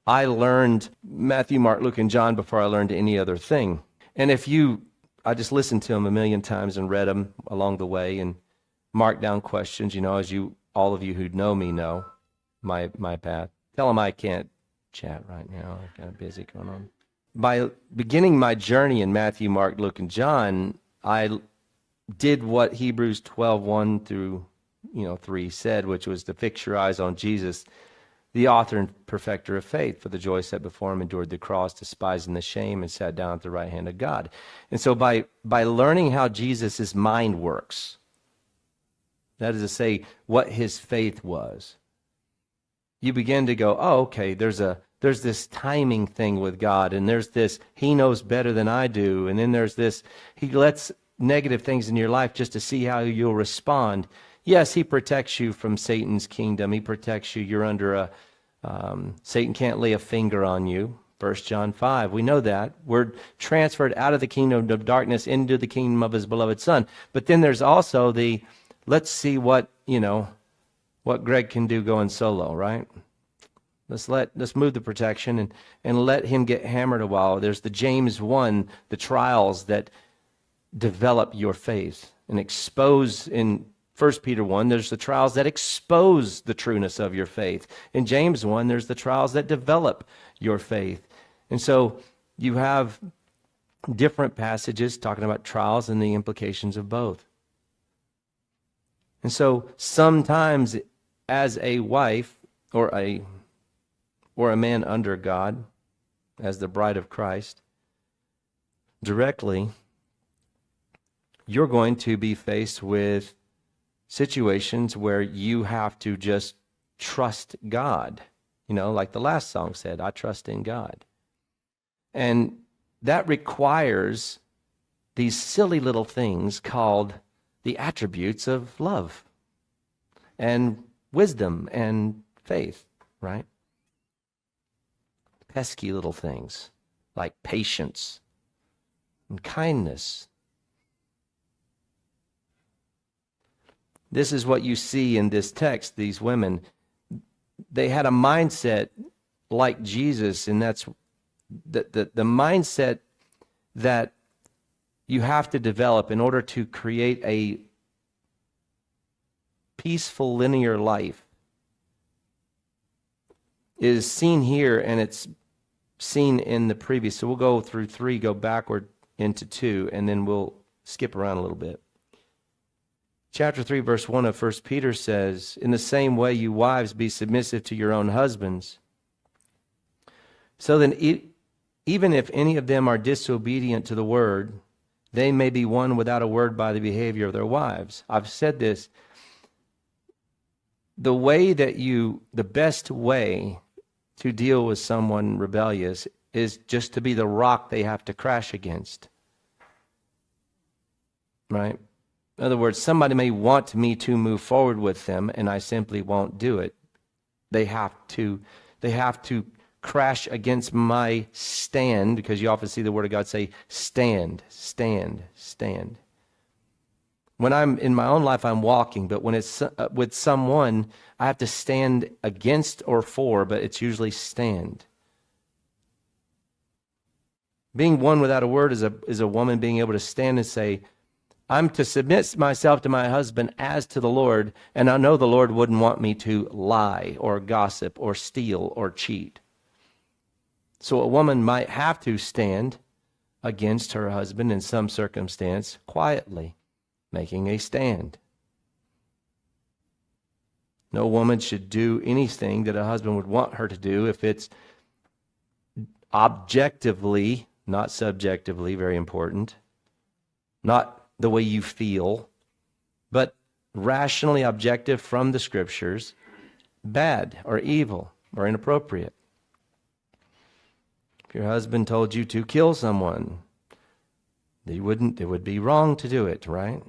I learned Matthew, Mark, Luke, and John before I learned any other thing. And I just listened to them a million times and read them along the way and marked down questions, as all of you who know me know my path. Tell them I can't chat right now. I'm kind of busy going on. By beginning my journey in Matthew, Mark, Luke, and John, I did what Hebrews 12:1 through 3 said, which was to fix your eyes on Jesus, the author and perfecter of faith. For the joy set before him, endured the cross, despising the shame, and sat down at the right hand of God. And so by learning how Jesus' mind works, that is to say, what his faith was, you begin to go, oh, okay, there's this timing thing with God, and there's this, he knows better than I do, and then there's this, he lets negative things in your life just to see how you'll respond. Yes, he protects you from Satan's kingdom. He protects you. You're under Satan can't lay a finger on you. 1 John 5, we know that. We're transferred out of the kingdom of darkness into the kingdom of his beloved Son. But then there's also let's see what Greg can do going solo, right? Let's move the protection and let him get hammered a while. There's the James 1, the trials that develop your faith and expose. In 1 Peter 1, there's the trials that expose the trueness of your faith. In James 1, there's the trials that develop your faith. And so you have different passages talking about trials and the implications of both. And so sometimes as a wife or a man under God, as the bride of Christ, directly, you're going to be faced with situations where you have to just trust God. Like the last song said, I trust in God. And that requires these silly little things called the attributes of love and wisdom and faith, right? Pesky little things like patience and kindness. This is what you see in this text. These women, they had a mindset like Jesus, and that's the mindset that you have to develop in order to create a peaceful, linear life is seen here, and it's seen in the previous. So we'll go through 3, go backward into 2, and then we'll skip around a little bit. Chapter 3, verse 1 of 1 Peter says, in the same way, you wives, be submissive to your own husbands. So then, even if any of them are disobedient to the word, they may be won without a word by the behavior of their wives. I've said this. The best way to deal with someone rebellious is just to be the rock they have to crash against. Right? In other words, somebody may want me to move forward with them, and I simply won't do it. They have to crash against my stand, because you often see the Word of God say, stand, stand, stand. When I'm in my own life, I'm walking, but when it's with someone, I have to stand against or for, but it's usually stand. Being one without a word is a woman being able to stand and say, I'm to submit myself to my husband as to the Lord, and I know the Lord wouldn't want me to lie or gossip or steal or cheat. So a woman might have to stand against her husband in some circumstance quietly, making a stand. No woman should do anything that a husband would want her to do if it's objectively, not subjectively, very important, not the way you feel, but rationally objective from the scriptures, bad or evil or inappropriate. If your husband told you to kill someone, it would be wrong to do it, right?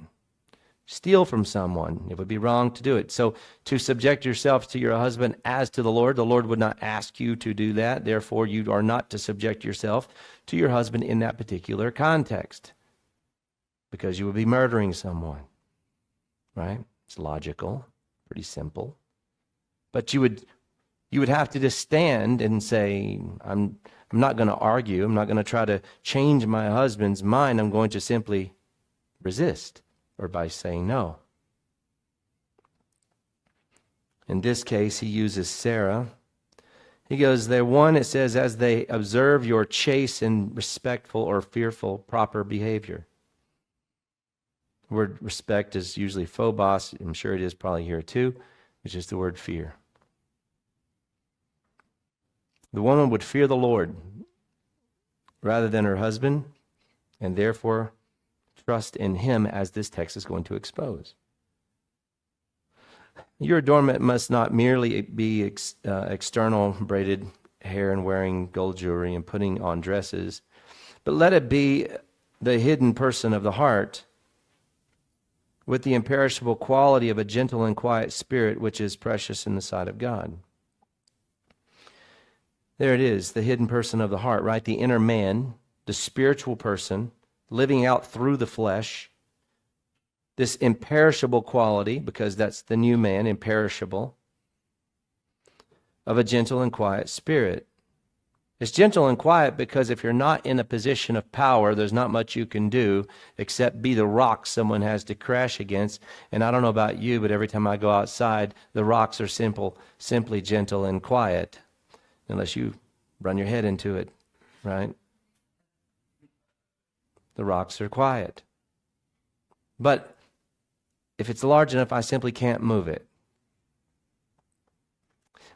Steal from someone, it would be wrong to do it. So to subject yourself to your husband as to the Lord would not ask you to do that. Therefore, you are not to subject yourself to your husband in that particular context, because you would be murdering someone, right? It's logical, pretty simple. But you would You would have to just stand and say, I'm not going to argue. I'm not going to try to change my husband's mind. I'm going to simply resist, or by saying no. In this case, he uses Sarah. He goes there, one, it says, as they observe your chaste and respectful or fearful proper behavior. The word respect is usually phobos. I'm sure it is probably here too, which is the word fear. The woman would fear the Lord rather than her husband, and therefore trust in him, as this text is going to expose. Your adornment must not merely be external braided hair and wearing gold jewelry and putting on dresses, but let it be the hidden person of the heart with the imperishable quality of a gentle and quiet spirit, which is precious in the sight of God. There it is, the hidden person of the heart, right? The inner man, the spiritual person, living out through the flesh. This imperishable quality, because that's the new man, imperishable, of a gentle and quiet spirit. It's gentle and quiet because if you're not in a position of power, there's not much you can do except be the rock someone has to crash against. And I don't know about you, but every time I go outside, the rocks are simply gentle and quiet. Unless you run your head into it, right? The rocks are quiet. But if it's large enough, I simply can't move it.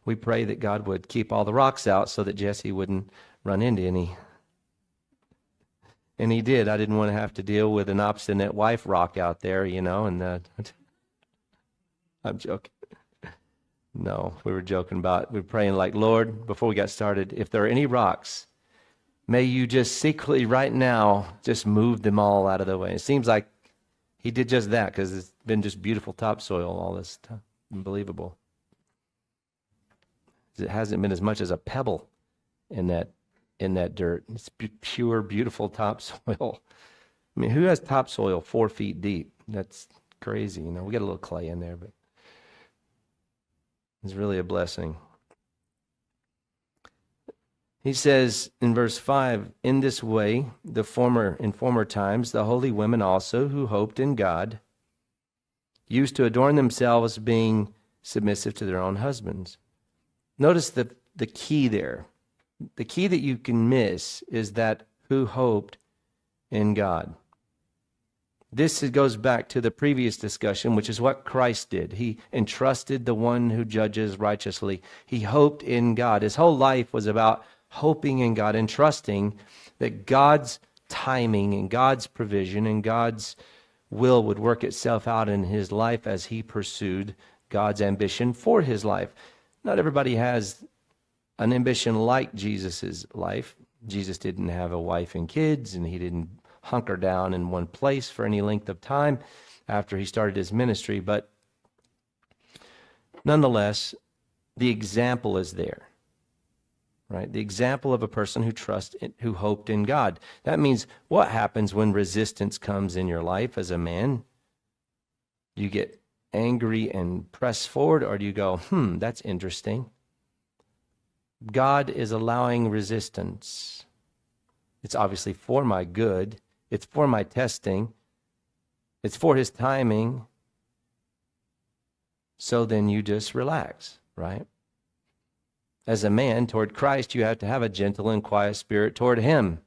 We pray that God would keep all the rocks out so that Jesse wouldn't run into any. And he did. I didn't want to have to deal with an obstinate wife rock out there, and I'm joking. No, we were praying like, Lord, before we got started, if there are any rocks, may you just secretly right now just move them all out of the way. It seems like he did just that because it's been just beautiful topsoil all this time. Unbelievable. It hasn't been as much as a pebble in that dirt. It's pure, beautiful topsoil. I mean, who has topsoil 4 feet deep? That's crazy. We got a little clay in there, but it's really a blessing. He says in verse 5, in this way, in former times, the holy women also who hoped in God used to adorn themselves being submissive to their own husbands. Notice the key there. The key that you can miss is that who hoped in God. This goes back to the previous discussion, which is what Christ did. He entrusted the one who judges righteously. He hoped in God. His whole life was about hoping in God and trusting that God's timing and God's provision and God's will would work itself out in his life as he pursued God's ambition for his life. Not everybody has an ambition like Jesus's life. Jesus didn't have a wife and kids, and he didn't hunker down in one place for any length of time after he started his ministry. But nonetheless, the example is there, right? The example of a person who hoped in God. That means what happens when resistance comes in your life as a man? You get angry and press forward, or do you go, that's interesting. God is allowing resistance. It's obviously for my good. It's for my testing. It's for his timing. So then you just relax, right? As a man toward Christ, you have to have a gentle and quiet spirit toward him.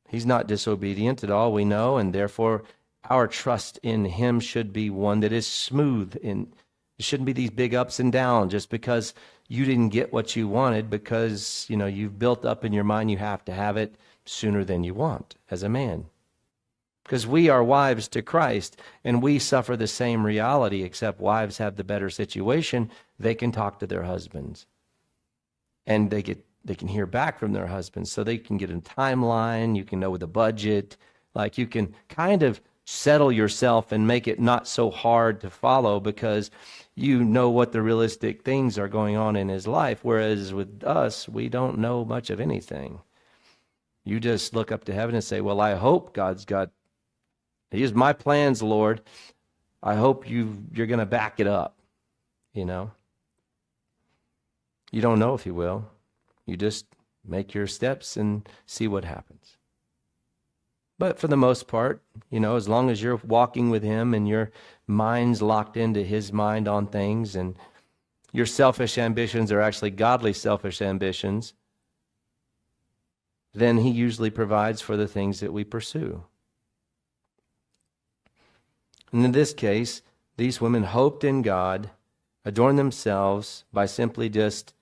He's not disobedient at all, we know, and therefore our trust in him should be one that is smooth. It shouldn't be these big ups and downs just because you didn't get what you wanted, because you've built up in your mind you have to have it sooner than you want as a man. Because we are wives to Christ, and we suffer the same reality, except wives have the better situation. They can talk to their husbands, and they can hear back from their husbands, so they can get a timeline. You can know the budget. Like, you can kind of settle yourself and make it not so hard to follow, because you know what the realistic things are going on in his life. Whereas with us, we don't know much of anything. You just look up to heaven and say, well, I hope here's my plans, Lord. I hope you're going to back it up, You don't know if he will. You just make your steps and see what happens. But for the most part, as long as you're walking with him and your mind's locked into his mind on things and your selfish ambitions are actually godly selfish ambitions, then he usually provides for the things that we pursue. And in this case, these women hoped in God, adorned themselves by simply just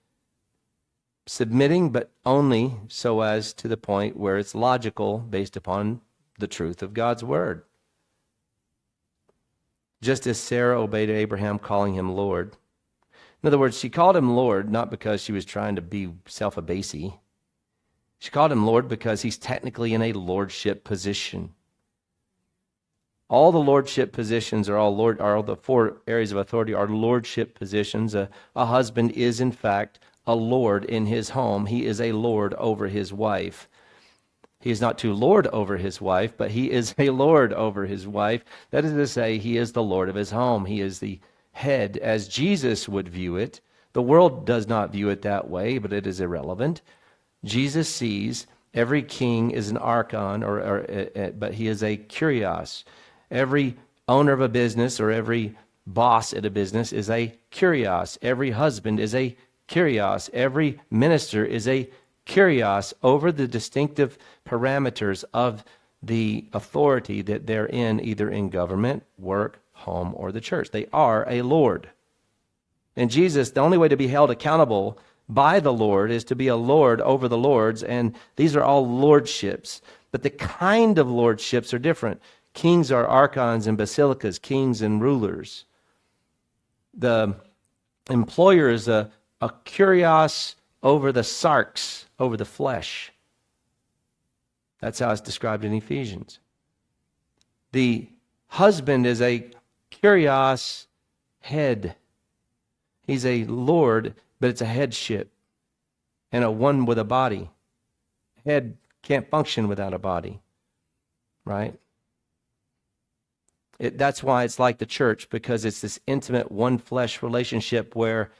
submitting, but only so as to the point where it's logical based upon the truth of God's word. Just as Sarah obeyed Abraham, calling him Lord. In other words, she called him Lord not because she was trying to be self-abasey. She called him Lord because he's technically in a lordship position. All the lordship positions are all the four areas of authority are lordship positions. A husband is in fact a lord in his home. He is a lord over his wife. He is not to lord over his wife, but he is a lord over his wife. That is to say, he is the lord of his home. He is the head as Jesus would view it. The world does not view it that way, but it is irrelevant. Jesus sees every king is an archon, but he is a kurios. Every owner of a business or every boss at a business is a kurios. Every husband is a kurios. Every minister is a kurios over the distinctive parameters of the authority that they're in, either in government, work, home, or the church. They are a lord. And Jesus, the only way to be held accountable by the Lord is to be a lord over the lords, and these are all lordships. But the kind of lordships are different. Kings are archons and basilicas, kings and rulers. The employer is a kurios over the sarx, over the flesh. That's how it's described in Ephesians. The husband is a kurios head. He's a lord, but it's a headship and a one with a body. Head can't function without a body, right? That's why it's like the church, because it's this intimate one flesh relationship where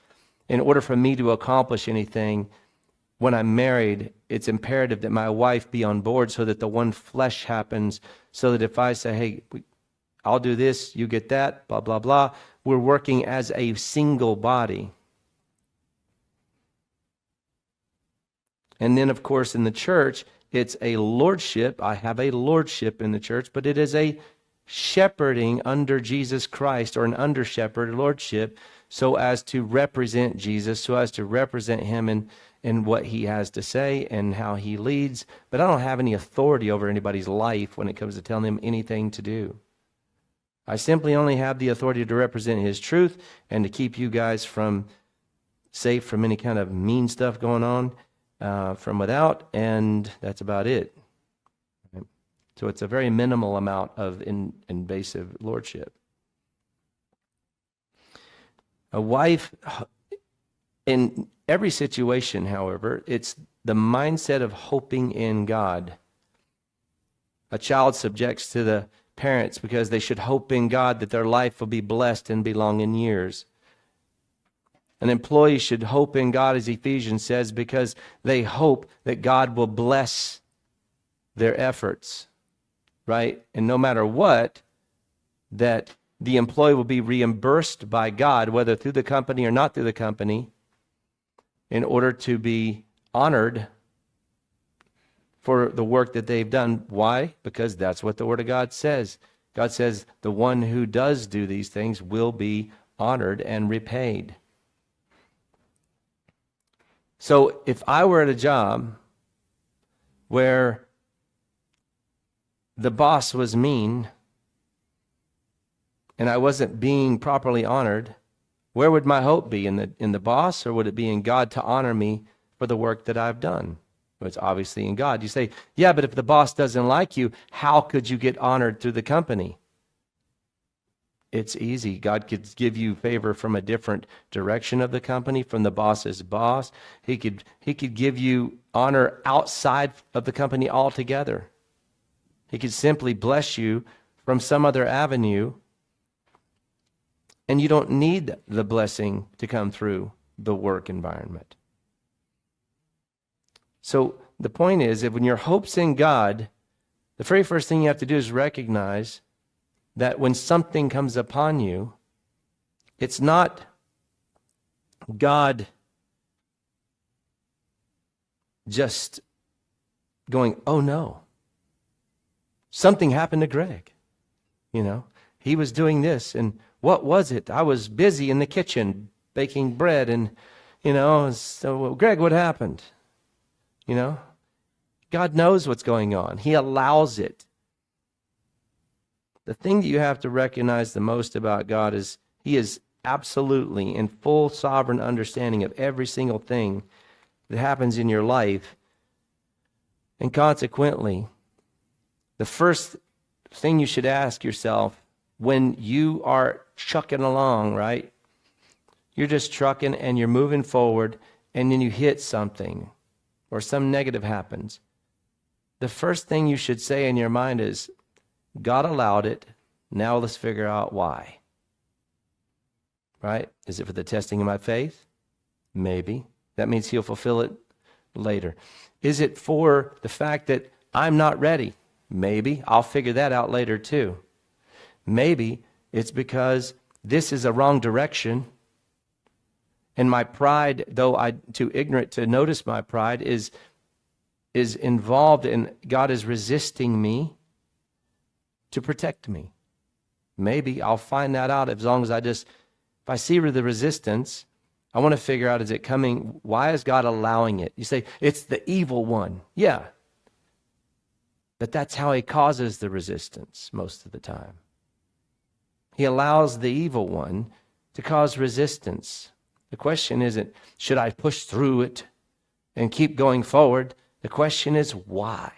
in order for me to accomplish anything, when I'm married, it's imperative that my wife be on board so that the one flesh happens, so that if I say, hey, I'll do this, you get that, blah, blah, blah, we're working as a single body. And then, of course, in the church, it's a lordship. I have a lordship in the church, but it is a shepherding under Jesus Christ, or an under-shepherd lordship, so as to represent Jesus, so as to represent him in what he has to say and how he leads. But I don't have any authority over anybody's life when it comes to telling them anything to do. I simply only have the authority to represent his truth and to keep you guys safe from any kind of mean stuff going on from without, and that's about it. So it's a very minimal amount of invasive lordship. A wife, in every situation, however, it's the mindset of hoping in God. A child subjects to the parents because they should hope in God that their life will be blessed and be long in years. An employee should hope in God, as Ephesians says, because they hope that God will bless their efforts, right? And no matter what, that the employee will be reimbursed by God, whether through the company or not through the company, in order to be honored for the work that they've done. Why? Because that's what the Word of God says. God says the one who does do these things will be honored and repaid. So if I were at a job where the boss was mean and I wasn't being properly honored, where would my hope be? In the boss, or would it be in God to honor me for the work that I've done? Well, it's obviously in God. You say, yeah, but if the boss doesn't like you, how could you get honored through the company? It's easy. God could give you favor from a different direction of the company, from the boss's boss. He could give you honor outside of the company altogether. He could simply bless you from some other avenue, and you don't need the blessing to come through the work environment. So the point is that when your hope's in God, the very first thing you have to do is recognize that when something comes upon you, it's not God just going, oh no, something happened to Greg. He was doing this, and what was it? I was busy in the kitchen baking bread, and, so Greg, what happened? God knows what's going on. He allows it. The thing that you have to recognize the most about God is He is absolutely in full sovereign understanding of every single thing that happens in your life. And consequently, the first thing you should ask yourself when you are trucking along, right? You're just trucking and you're moving forward, and then you hit something or some negative happens. The first thing you should say in your mind is, God allowed it. Now let's figure out why. Right? Is it for the testing of my faith? Maybe. That means He'll fulfill it later. Is it for the fact that I'm not ready? Maybe. I'll figure that out later too. Maybe it's because this is a wrong direction, and my pride, though I'm too ignorant to notice my pride, is involved, and God is resisting me to protect me. Maybe I'll find that out as long as if I see the resistance, I want to figure out, is it coming? Why is God allowing it? You say, it's the evil one. Yeah. But that's how He causes the resistance most of the time. He allows the evil one to cause resistance. The question isn't, should I push through it and keep going forward? The question is, why?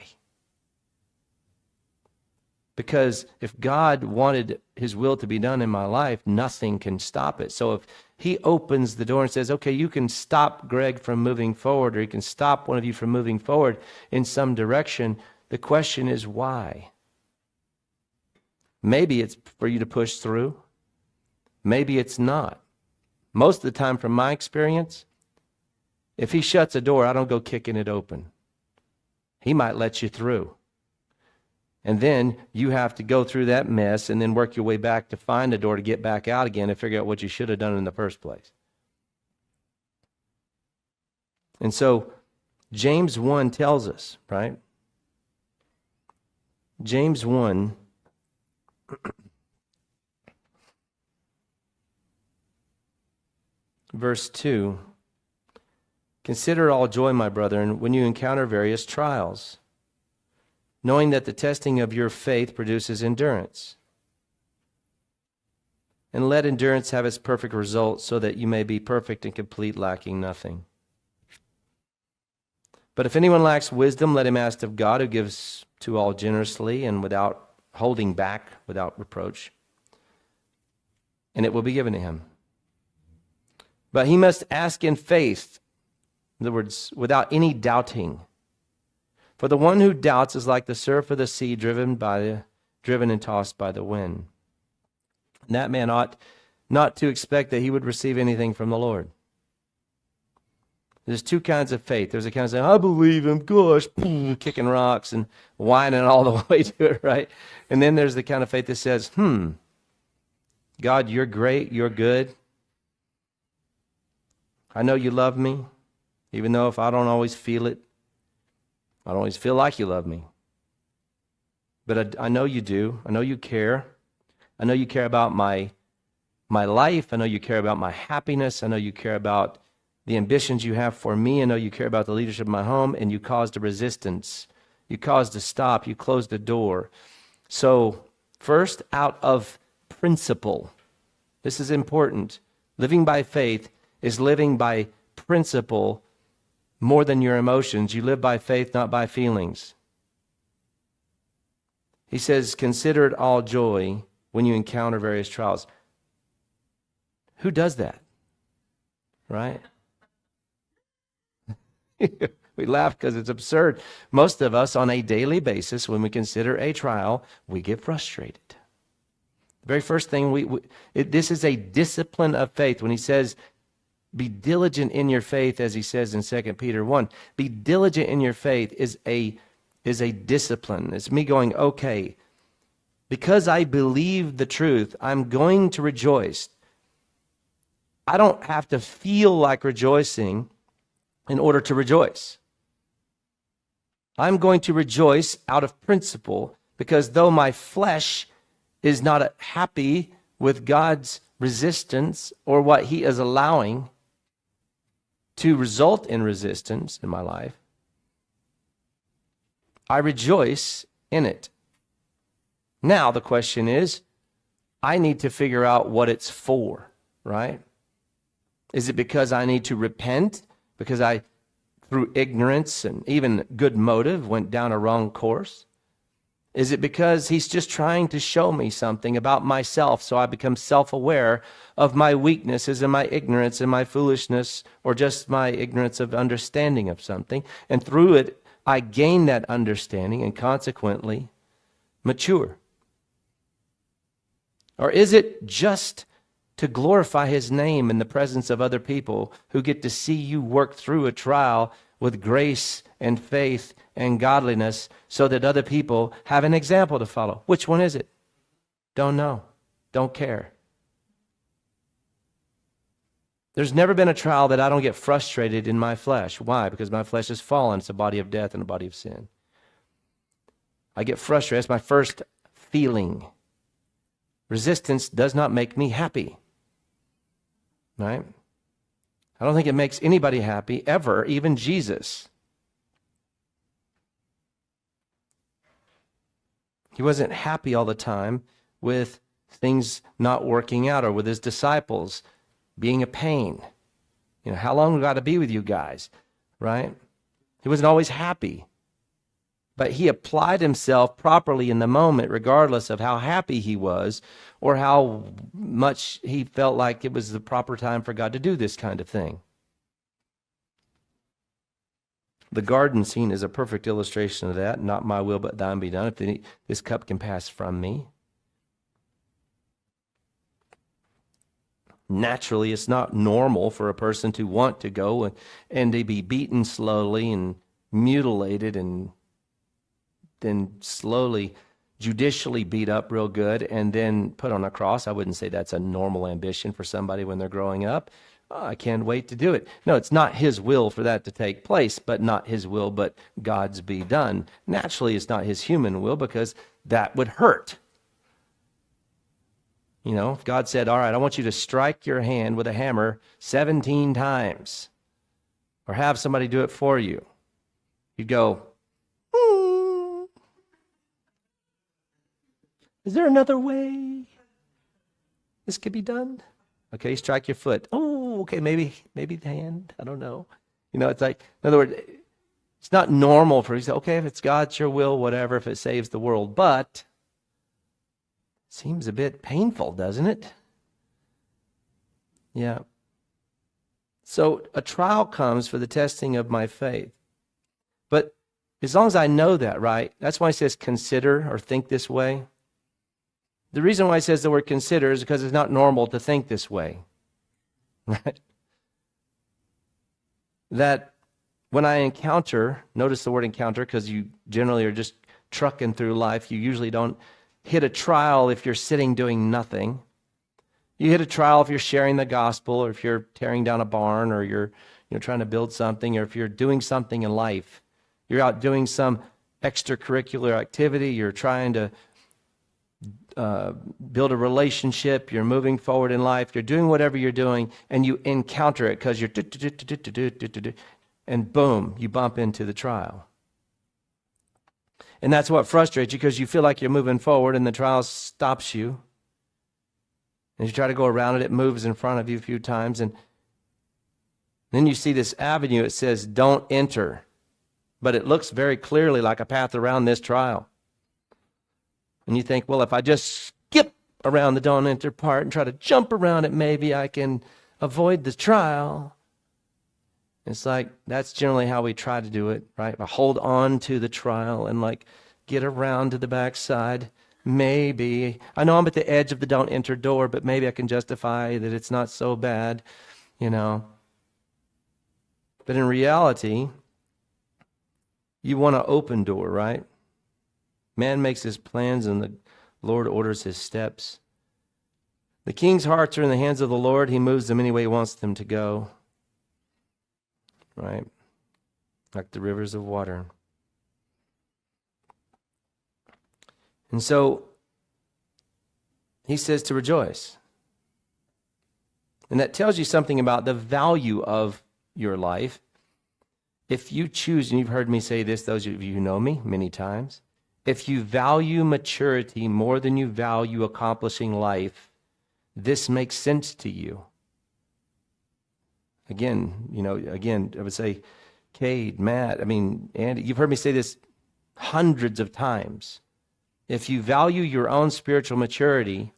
Because if God wanted His will to be done in my life, nothing can stop it. So if He opens the door and says, okay, you can stop Greg from moving forward, or He can stop one of you from moving forward in some direction, the question is why? Maybe it's for you to push through. Maybe it's not. Most of the time, from my experience, if He shuts a door, I don't go kicking it open. He might let you through. And then you have to go through that mess and then work your way back to find a door to get back out again and figure out what you should have done in the first place. And so James 1 tells us, right? James 1 verse 2, consider all joy, my brethren, when you encounter various trials, knowing that the testing of your faith produces endurance. And let endurance have its perfect result, so that you may be perfect and complete, lacking nothing. But if anyone lacks wisdom, let him ask of God, who gives to all generously and without holding back, without reproach, and it will be given to him. But he must ask in faith, in other words, without any doubting. For the one who doubts is like the surf of the sea, driven and tossed by the wind. And that man ought not to expect that he would receive anything from the Lord. There's two kinds of faith. There's a kind of saying, I believe him, gosh, kicking rocks and whining all the way to it, right? And then there's the kind of faith that says, God, you're great, you're good. I know you love me, even though if I don't always feel it, I don't always feel like you love me. But I know you do. I know you care. I know you care about my life. I know you care about my happiness. I know you care about the ambitions you have for me. I know you care about the leadership of my home, and you caused a resistance. You caused a stop. You closed the door. So first, out of principle, this is important. Living by faith is living by principle more than your emotions. You live by faith, not by feelings. He says, consider it all joy when you encounter various trials. Who does that? Right? We laugh because it's absurd. Most of us, on a daily basis, when we consider a trial, we get frustrated. The very first thing, this is a discipline of faith. When he says, Be diligent in your faith, as he says in 2 Peter 1. Be diligent in your faith is a discipline. It's me going, okay, because I believe the truth, I'm going to rejoice. I don't have to feel like rejoicing in order to rejoice. I'm going to rejoice out of principle, because though my flesh is not happy with God's resistance or what he is allowing to result in resistance in my life, I rejoice in it. Now the question is, I need to figure out what it's for, right? Is it because I need to repent? Because I, through ignorance and even good motive, went down a wrong course? Is it because he's just trying to show me something about myself so I become self-aware of my weaknesses and my ignorance and my foolishness, or just my ignorance of understanding of something? And through it, I gain that understanding and consequently mature. Or is it just to glorify his name in the presence of other people who get to see you work through a trial with grace and faith and godliness so that other people have an example to follow? Which one is it? Don't know. Don't care. There's never been a trial that I don't get frustrated in my flesh. Why? Because my flesh is fallen. It's a body of death and a body of sin. I get frustrated. That's my first feeling. Resistance does not make me happy. Right? I don't think it makes anybody happy, ever, even Jesus. He wasn't happy all the time with things not working out, or with his disciples being a pain. You know, how long we got to be with you guys, right? He wasn't always happy. But he applied himself properly in the moment, regardless of how happy he was or how much he felt like it was the proper time for God to do this kind of thing. The garden scene is a perfect illustration of that. Not my will, but thine be done. If this cup can pass from me. Naturally, it's not normal for a person to want to go and to be beaten slowly and mutilated and then slowly, judicially beat up real good and then put on a cross. I wouldn't say that's a normal ambition for somebody when they're growing up. Oh, I can't wait to do it. No, it's not his will for that to take place, but not his will, but God's be done. Naturally, it's not his human will, because that would hurt. You know, if God said, all right, I want you to strike your hand with a hammer 17 times, or have somebody do it for you, you'd go, is there another way this could be done? Okay, strike your foot. Oh, okay, maybe the hand. I don't know. You know, it's like, in other words, it's not normal for you to say, okay, if it's God's your will, whatever, if it saves the world. But it seems a bit painful, doesn't it? Yeah. So a trial comes for the testing of my faith. But as long as I know that, right? That's why it says consider or think this way. The reason why it says the word consider is because it's not normal to think this way, right? That when I encounter, notice the word encounter, because you generally are just trucking through life. You usually don't hit a trial if you're sitting doing nothing. You hit a trial if you're sharing the gospel, or if you're tearing down a barn, or you're trying to build something, or if you're doing something in life. You're out doing some extracurricular activity. You're trying to build a relationship, you're moving forward in life, you're doing whatever you're doing, and you encounter it because you're and boom, you bump into the trial. And that's what frustrates you, because you feel like you're moving forward and the trial stops you. And you try to go around it, it moves in front of you a few times, and then you see this avenue, it says don't enter. But it looks very clearly like a path around this trial. And you think, well, if I just skip around the don't enter part and try to jump around it, maybe I can avoid the trial. It's like, that's generally how we try to do it, right? I hold on to the trial and like get around to the backside. Maybe. I know I'm at the edge of the don't enter door, but maybe I can justify that it's not so bad, you know. But in reality, you want an open door, right? Man makes his plans and the Lord orders his steps. The king's hearts are in the hands of the Lord. He moves them any way he wants them to go, right? Like the rivers of water. And so he says to rejoice. And that tells you something about the value of your life. If you choose, and you've heard me say this, those of you who know me many times, if you value maturity more than you value accomplishing life, this makes sense to you. Again, I would say, Cade, Matt, Andy, you've heard me say this hundreds of times. If you value your own spiritual maturity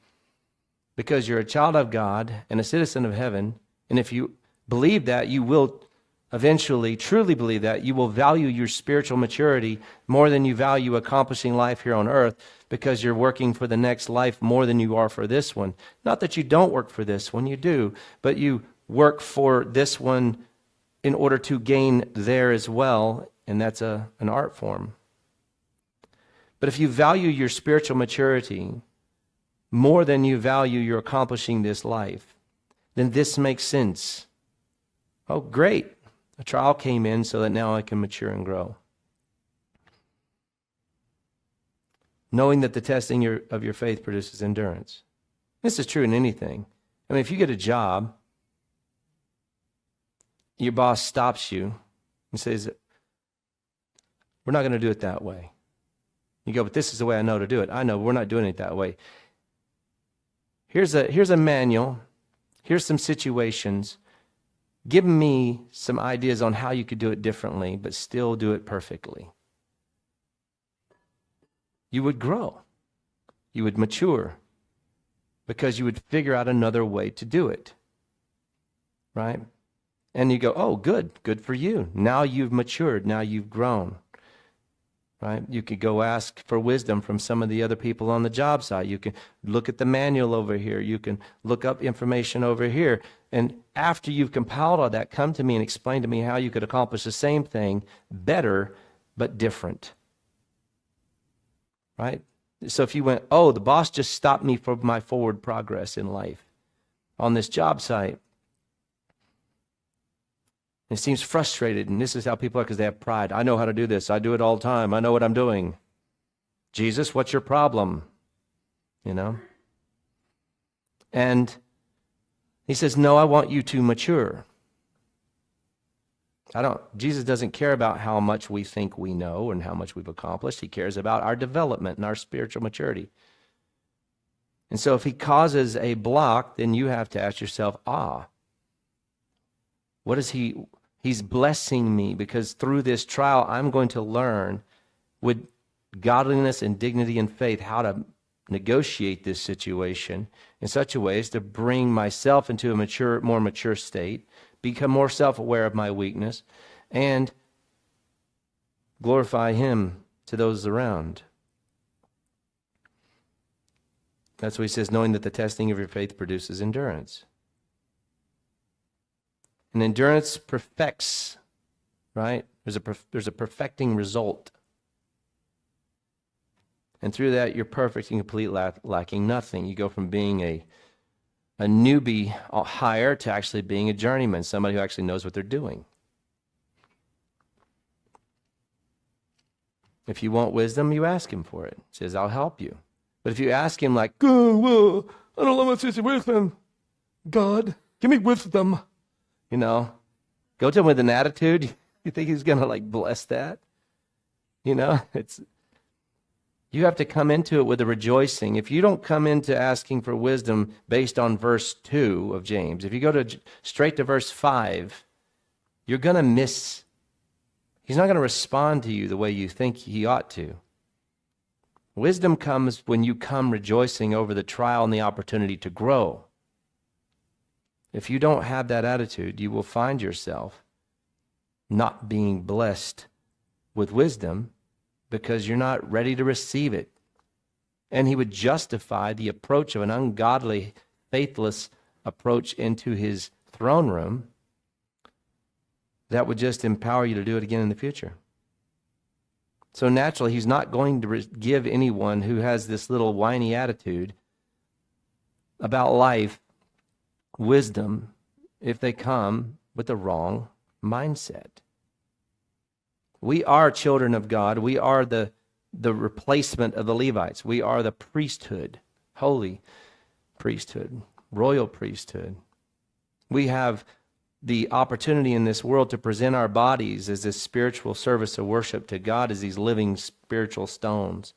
because you're a child of God and a citizen of heaven, and if you believe that, you will eventually truly believe that, you will value your spiritual maturity more than you value accomplishing life here on earth, because you're working for the next life more than you are for this one. Not that you don't work for this one, you do, but you work for this one in order to gain there as well, and that's an art form. But if you value your spiritual maturity more than you value your accomplishing this life, then this makes sense. Oh, great. A trial came in so that now I can mature and grow. Knowing that the testing of your faith produces endurance. This is true in anything. If you get a job, your boss stops you and says, we're not going to do it that way. You go, but this is the way I know to do it. I know, we're not doing it that way. Here's a manual. Here's some situations. Give me some ideas on how you could do it differently, but still do it perfectly. You would grow. You would mature because you would figure out another way to do it. Right? And you go, oh, good for you. Now you've matured. Now you've grown. Right? You could go ask for wisdom from some of the other people on the job site. You can look at the manual over here. You can look up information over here. And after you've compiled all that, come to me and explain to me how you could accomplish the same thing better, but different. Right? So if you went, oh, the boss just stopped me from my forward progress in life on this job site. It seems frustrated, and this is how people are because they have pride. I know how to do this. I do it all the time. I know what I'm doing. Jesus, what's your problem? And he says, no, I want you to mature. Jesus doesn't care about how much we think we know and how much we've accomplished. He cares about our development and our spiritual maturity. And so if he causes a block, then you have to ask yourself, what is He's blessing me because through this trial, I'm going to learn with godliness and dignity and faith how to negotiate this situation in such a way as to bring myself into a more mature state, become more self-aware of my weakness, and glorify Him to those around. That's what he says, knowing that the testing of your faith produces endurance. And endurance perfects, right? There's a perfecting result. And through that, you're perfect and complete, lacking nothing. You go from being a newbie hire to actually being a journeyman, somebody who actually knows what they're doing. If you want wisdom, you ask him for it. He says, I'll help you. But if you ask him like, oh, well, I don't know what's this wisdom. God, give me wisdom. Go to him with an attitude. You think he's going to bless that? You have to come into it with a rejoicing. If you don't come into asking for wisdom based on verse 2 of James, if you go straight to verse 5, you're going to miss. He's not going to respond to you the way you think he ought to. Wisdom comes when you come rejoicing over the trial and the opportunity to grow. If you don't have that attitude, you will find yourself not being blessed with wisdom because you're not ready to receive it. And he would justify the approach of an ungodly, faithless approach into his throne room that would just empower you to do it again in the future. So naturally, he's not going to give anyone who has this little whiny attitude about life wisdom if they come with the wrong mindset. We are children of God. We are the replacement of the Levites. We are the priesthood, holy priesthood, royal priesthood. We have the opportunity in this world to present our bodies as this spiritual service of worship to God as these living spiritual stones,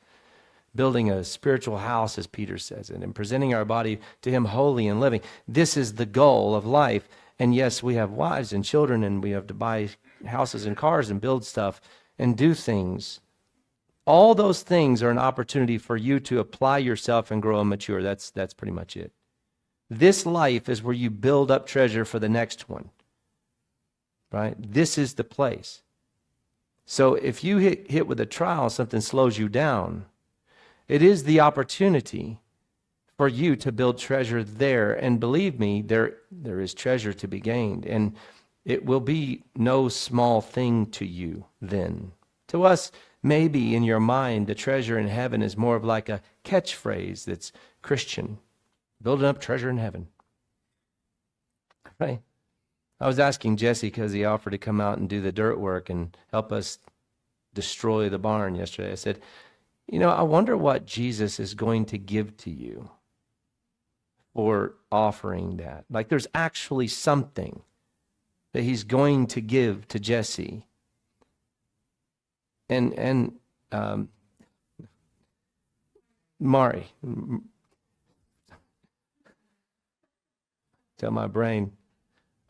building a spiritual house, as Peter says it, and presenting our body to him holy and living. This is the goal of life. And yes, we have wives and children, and we have to buy houses and cars and build stuff and do things. All those things are an opportunity for you to apply yourself and grow and mature. That's pretty much it. This life is where you build up treasure for the next one, right? This is the place. So if you hit with a trial, something slows you down, it is the opportunity for you to build treasure there. And believe me, there is treasure to be gained. And it will be no small thing to you then. To us, maybe in your mind, the treasure in heaven is more of like a catchphrase that's Christian. Building up treasure in heaven. Right? I was asking Jesse because he offered to come out and do the dirt work and help us destroy the barn yesterday. I said, I wonder what Jesus is going to give to you for offering that. Like there's actually something that he's going to give to Jesse. And Mari, tell my brain,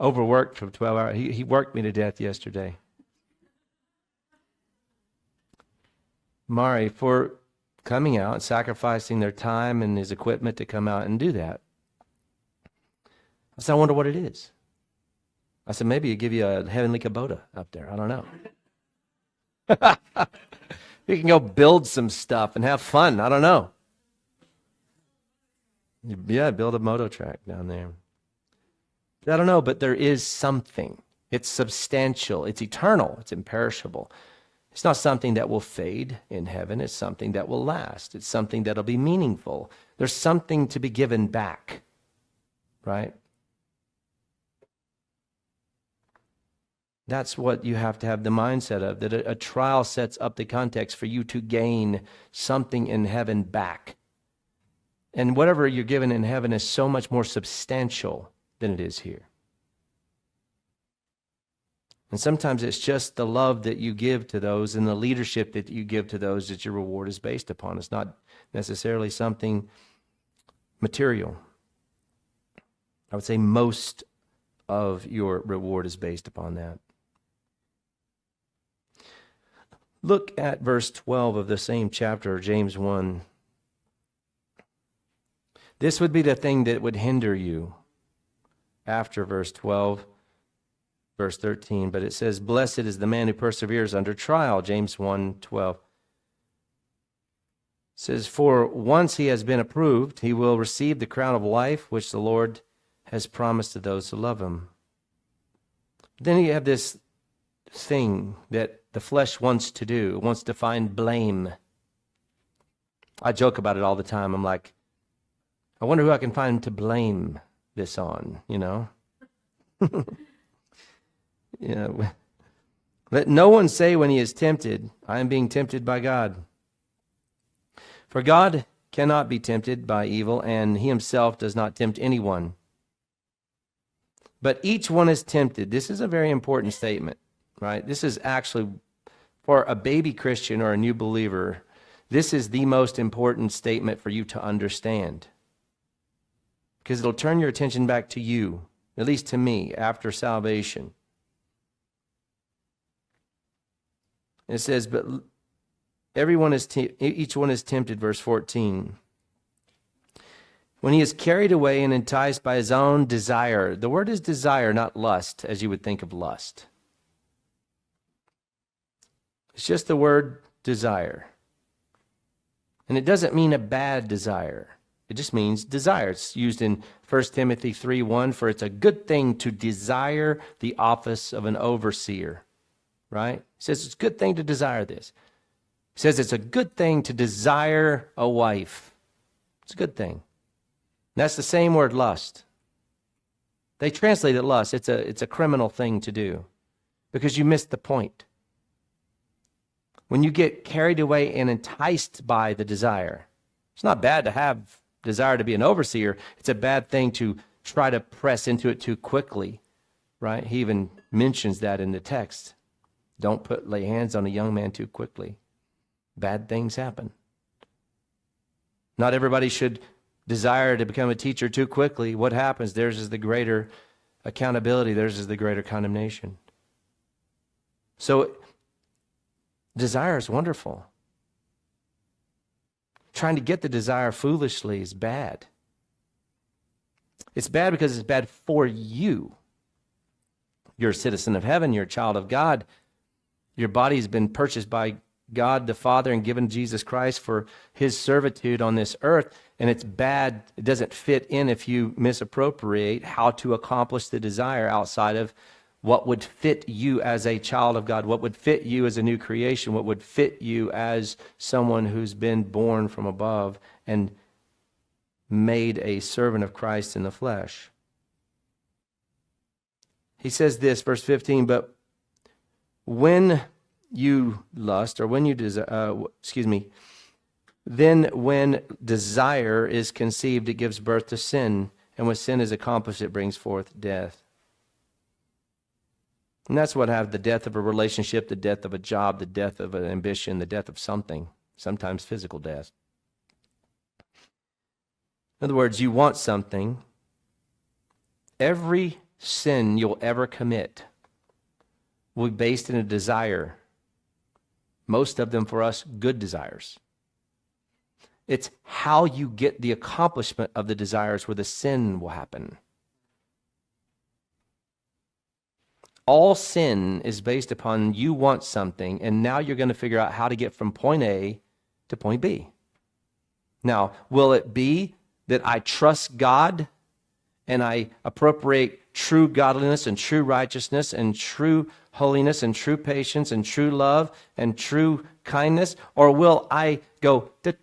overworked for 12 hours. He worked me to death yesterday. Mari, for coming out, sacrificing their time and his equipment to come out and do that. I said, I wonder what it is. I said, maybe he'll give you a heavenly Kubota up there. I don't know. You can go build some stuff and have fun. I don't know. Yeah, build a moto track down there. I don't know, but there is something. It's substantial. It's eternal. It's imperishable. It's not something that will fade in heaven. It's something that will last. It's something that'll be meaningful. There's something to be given back, right? That's what you have to have the mindset of, that a trial sets up the context for you to gain something in heaven back. And whatever you're given in heaven is so much more substantial than it is here. And sometimes it's just the love that you give to those and the leadership that you give to those that your reward is based upon. It's not necessarily something material. I would say most of your reward is based upon that. Look at verse 12 of the same chapter, James 1. This would be the thing that would hinder you after verse 12, verse 13. But it says, blessed is the man who perseveres under trial, James 1:12. It says, for once he has been approved, he will receive the crown of life, which the Lord has promised to those who love him. Then you have this thing that the flesh wants to do. It wants to find blame. I joke about it all the time. I'm like, I wonder who I can find to blame this on, Let no one say when he is tempted, I am being tempted by God. For God cannot be tempted by evil, and he himself does not tempt anyone. But each one is tempted. This is a very important statement, right? This is actually, for a baby Christian or a new believer, this is the most important statement for you to understand. Because it'll turn your attention back to you, at least to me, after salvation. It says, but each one is tempted, verse 14. When he is carried away and enticed by his own desire. The word is desire, not lust, as you would think of lust. It's just the word desire. And it doesn't mean a bad desire. It just means desire. It's used in 1 Timothy 3:1 for it's a good thing to desire the office of an overseer, right? It says it's a good thing to desire this. It says it's a good thing to desire a wife. It's a good thing. And that's the same word, lust. They translate it lust. It's a criminal thing to do because you missed the point. When you get carried away and enticed by the desire, it's not bad to have desire to be an overseer. It's a bad thing to try to press into it too quickly, right? He even mentions that in the text. Don't lay hands on a young man too quickly. Bad things happen. Not everybody should desire to become a teacher too quickly. What happens? Theirs is the greater accountability. Theirs is the greater condemnation. So desire is wonderful. Trying to get the desire foolishly is bad. It's bad because it's bad for you. You're a citizen of heaven. You're a child of God. Your body has been purchased by God the Father and given Jesus Christ for his servitude on this earth. And it's bad. It doesn't fit in if you misappropriate how to accomplish the desire outside of what would fit you as a child of God, what would fit you as a new creation, what would fit you as someone who's been born from above and made a servant of Christ in the flesh. He says this, verse 15, but when you lust, or when you then when desire is conceived, it gives birth to sin, and when sin is accomplished, it brings forth death. And that's what have the death of a relationship, the death of a job, the death of an ambition, the death of something, sometimes physical death. In other words, you want something. Every sin you'll ever commit will be based in a desire. Most of them for us, good desires. It's how you get the accomplishment of the desires where the sin will happen. All sin is based upon you want something, and now you're going to figure out how to get from point A to point B. Now, will it be that I trust God and I appropriate true godliness and true righteousness and true holiness and true patience and true love and true kindness? Or will I go, this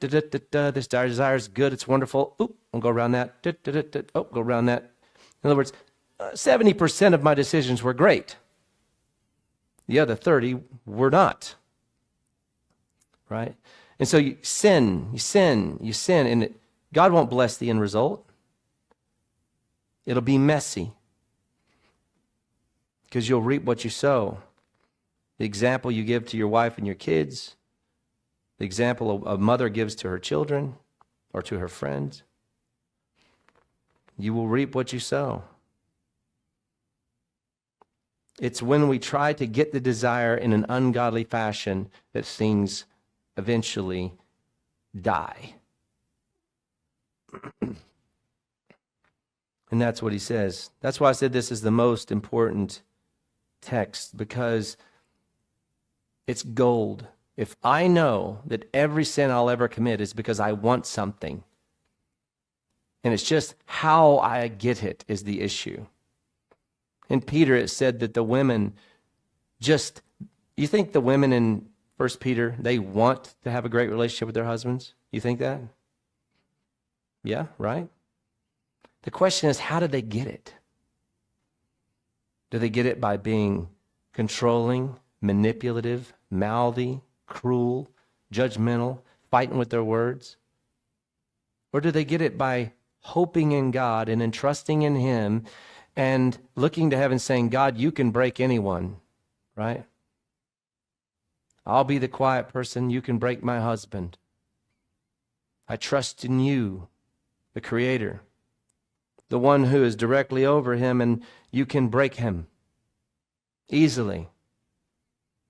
desire is good, it's wonderful, oop, I'll go around that, go around that. In other words, 70% of my decisions were great. The other 30 were not. Right? And so you sin, and God won't bless the end result. It'll be messy because you'll reap what you sow. The example you give to your wife and your kids, the example a mother gives to her children or to her friends, you will reap what you sow. It's when we try to get the desire in an ungodly fashion that things eventually die. And that's what he says. That's why I said this is the most important text, because it's gold. If I know that every sin I'll ever commit is because I want something, and it's just how I get it is the issue. In Peter, it said that the women you think the women in 1 Peter, they want to have a great relationship with their husbands? You think that? Yeah, right? The question is, how do they get it? Do they get it by being controlling, manipulative, mouthy, cruel, judgmental, fighting with their words? Or do they get it by hoping in God and entrusting in him and looking to heaven saying, God, you can break anyone, right? I'll be the quiet person. You can break my husband. I trust in you, the Creator, the one who is directly over him, and you can break him easily.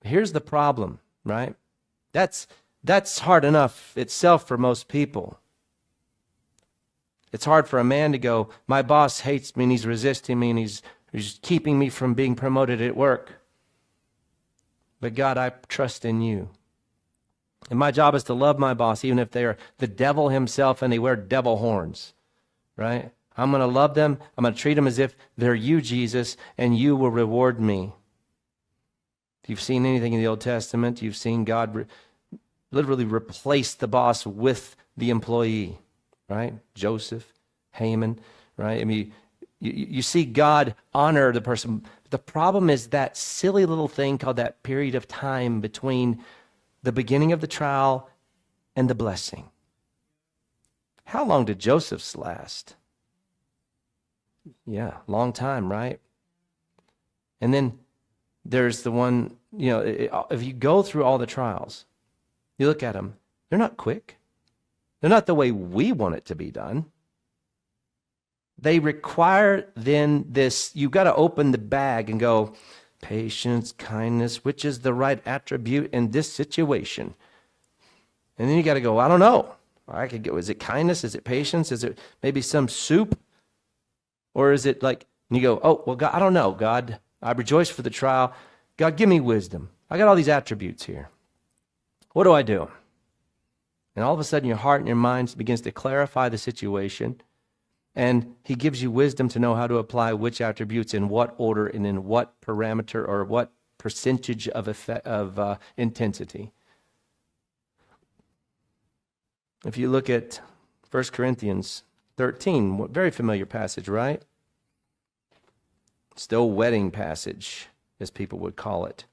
Here's the problem, right? That's hard enough itself for most people. It's hard for a man to go, my boss hates me and he's resisting me and he's keeping me from being promoted at work. But God, I trust in you. And my job is to love my boss, even if they are the devil himself and they wear devil horns, right? I'm going to love them. I'm going to treat them as if they're you, Jesus, and you will reward me. If you've seen anything in the Old Testament, you've seen God literally replace the boss with the employee, right? Joseph, Haman, right? I mean, you see God honor the person. The problem is that silly little thing called that period of time between the beginning of the trial and the blessing. How long did Joseph's last? Yeah, long time, right? And then there's the one, if you go through all the trials, you look at them, they're not quick. They're not the way we want it to be done. They require then this, you've got to open the bag and go, patience, kindness, which is the right attribute in this situation? And then you got to go, I don't know. I could go, is it kindness? Is it patience? Is it maybe some soup? Or is it like, and you go, oh, well, God, I don't know, God. I rejoice for the trial. God, give me wisdom. I got all these attributes here. What do I do? And all of a sudden your heart and your mind begins to clarify the situation. And he gives you wisdom to know how to apply which attributes in what order and in what parameter or what percentage of intensity. If you look at 1 Corinthians 13, very familiar passage, right? Still wedding passage, as people would call it.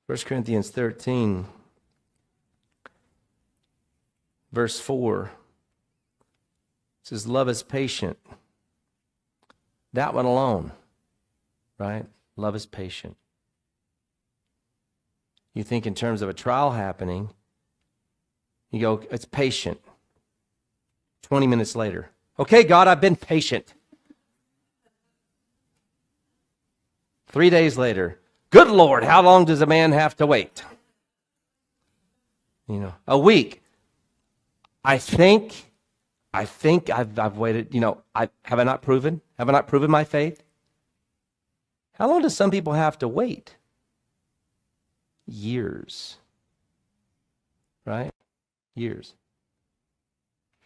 First Corinthians 13, verse 4, it says, love is patient. That one alone, right? Love is patient. You think in terms of a trial happening, you go, it's patient. 20 minutes later, okay, God, I've been patient. 3 days later, good Lord, how long does a man have to wait? A week. I think I've waited, have I not proven? Have I not proven my faith? How long do some people have to wait? Years. Right? Years.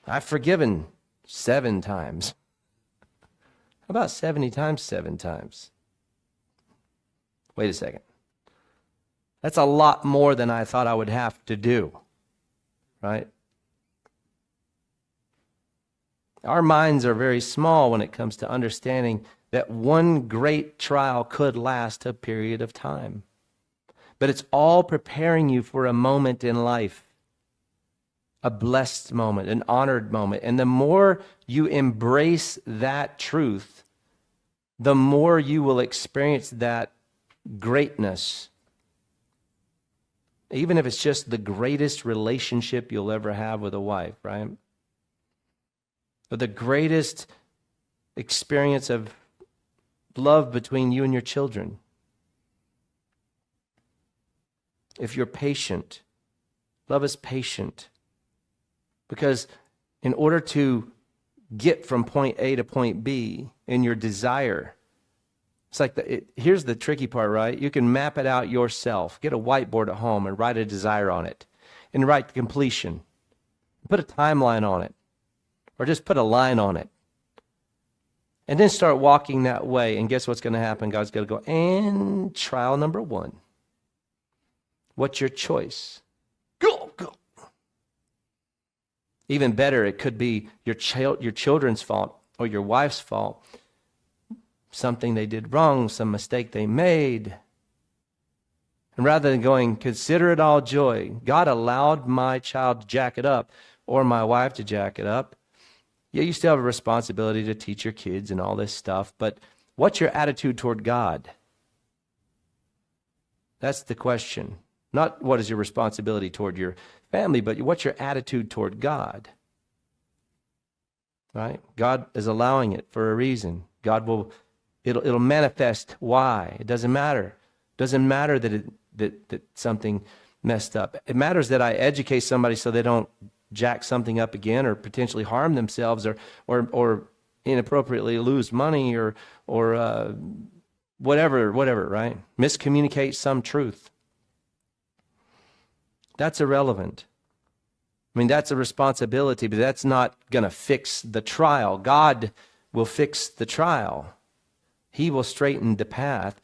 I've forgiven 7 times. How about 70 times 7 times? Wait a second. That's a lot more than I thought I would have to do. Right? Our minds are very small when it comes to understanding that one great trial could last a period of time. But it's all preparing you for a moment in life, a blessed moment, an honored moment. And the more you embrace that truth, the more you will experience that greatness. Even if it's just the greatest relationship you'll ever have with a wife, right? Or the greatest experience of love between you and your children. If you're patient, love is patient. Because in order to get from point A to point B in your desire, it's like, here's the tricky part, right? You can map it out yourself. Get a whiteboard at home and write a desire on it. And write the completion. Put a timeline on it. Or just put a line on it. And then start walking that way. And guess what's going to happen? God's going to go, and trial number 1. What's your choice? Go. Even better, it could be your children's fault or your wife's fault. Something they did wrong, some mistake they made. And rather than going, consider it all joy, God allowed my child to jack it up or my wife to jack it up. Yeah, you still have a responsibility to teach your kids and all this stuff, but what's your attitude toward God? That's the question. Not what is your responsibility toward your family, but what's your attitude toward God? Right? God is allowing it for a reason. God will, it'll manifest why. It doesn't matter. Doesn't matter that something messed up. It matters that I educate somebody so they don't jack something up again or potentially harm themselves or inappropriately lose money or whatever, right? Miscommunicate some truth. That's irrelevant. I mean, that's a responsibility, but that's not going to fix the trial. God will fix the trial. He will straighten the path.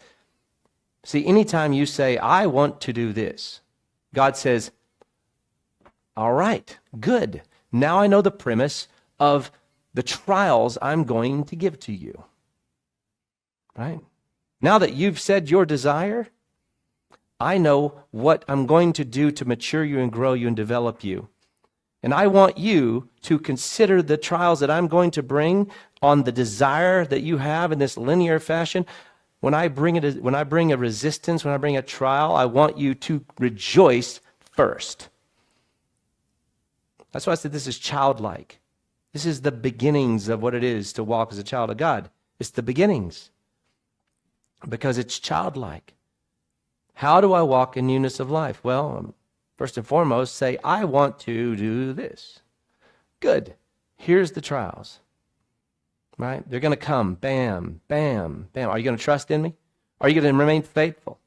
See, anytime you say, I want to do this, God says, all right, good. Now I know the premise of the trials I'm going to give to you. Right? Now that you've said your desire, I know what I'm going to do to mature you and grow you and develop you. And I want you to consider the trials that I'm going to bring on the desire that you have in this linear fashion. When I bring a resistance, when I bring a trial, I want you to rejoice first. That's why I said this is childlike. This is the beginnings of what it is to walk as a child of God. It's the beginnings because it's childlike. How do I walk in newness of life? Well, first and foremost, say, I want to do this. Good. Here's the trials. Right? They're going to come. Bam, bam, bam. Are you going to trust in me? Are you going to remain faithful?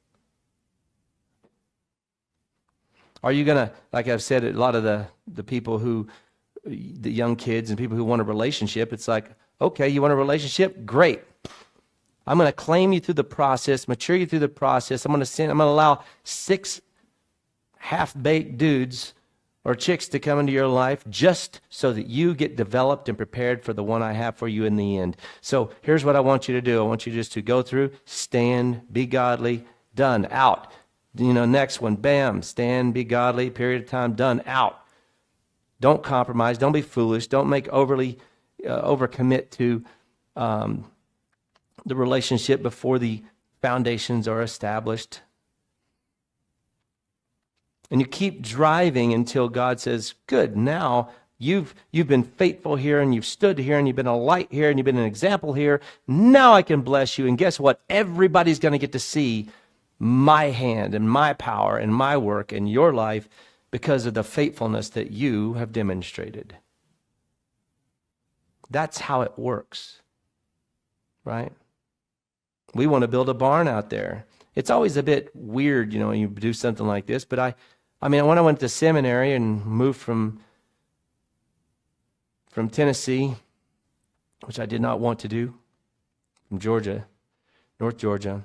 Are you going to, like I've said, a lot of the people who, the young kids and people who want a relationship, it's like, okay, you want a relationship? Great. I'm going to claim you through the process, mature you through the process. I'm going to allow 6 half-baked dudes or chicks to come into your life just so that you get developed and prepared for the one I have for you in the end. So here's what I want you to do. I want you just to go through, stand, be godly, done, out. Next one, bam, stand, be godly, period of time, done, out. Don't compromise. Don't be foolish. Don't make overcommit to the relationship before the foundations are established. And you keep driving until God says, good, now you've been faithful here and you've stood here and you've been a light here and you've been an example here. Now I can bless you. And guess what? Everybody's going to get to see my hand and my power and my work in your life because of the faithfulness that you have demonstrated. That's how it works, right? We want to build a barn out there. It's always a bit weird, when you do something like this, but I mean, when I went to seminary and moved from Tennessee, which I did not want to do, from Georgia, North Georgia,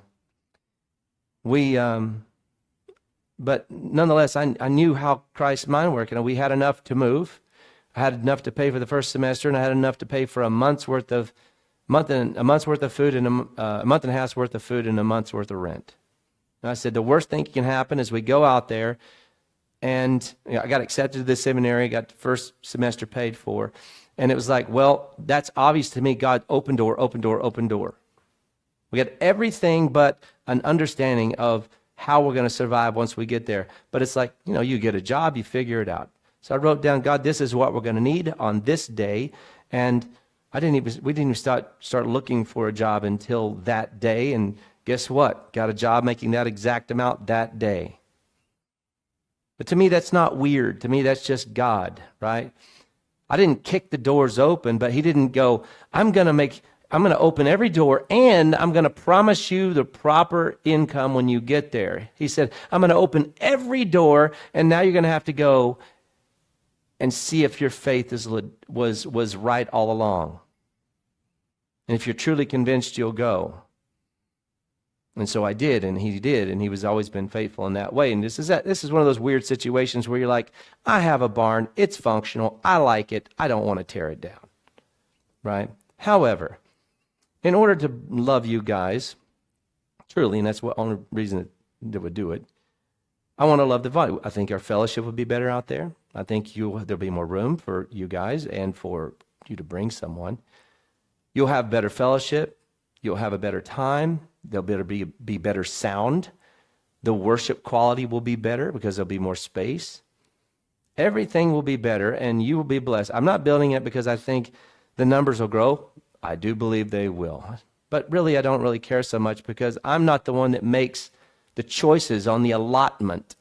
but nonetheless, I knew how Christ's mind worked. We had enough to move. I had enough to pay for the first semester, and I had enough to pay for a month's worth of food and a month and a half's worth of food and a month's worth of rent. And I said, the worst thing that can happen is we go out there and I got accepted to the seminary, got the first semester paid for. And it was like, well, that's obvious to me. God, open door, open door, open door. We got everything but an understanding of how we're going to survive once we get there. But it's like, you get a job, you figure it out. So I wrote down, God, this is what we're going to need on this day. And we didn't even start looking for a job until that day. And guess what? Got a job making that exact amount that day. But to me, that's not weird. To me, that's just God, right? I didn't kick the doors open, but he didn't go, I'm going to open every door and I'm going to promise you the proper income when you get there. He said, I'm going to open every door and now you're going to have to go and see if your faith was right all along. And if you're truly convinced, you'll go. And so I did, and he was always been faithful in that way. And this is one of those weird situations where you're like, I have a barn, it's functional, I like it, I don't want to tear it down, right? However, in order to love you guys, truly, and that's the only reason that would do it, I want to love the body. I think our fellowship would be better out there. I think there'll be more room for you guys and for you to bring someone. You'll have better fellowship. You'll have a better time. There'll be better sound. The worship quality will be better because there'll be more space. Everything will be better and you will be blessed. I'm not building it because I think the numbers will grow. I do believe they will. But really, I don't really care so much because I'm not the one that makes the choices on the allotment,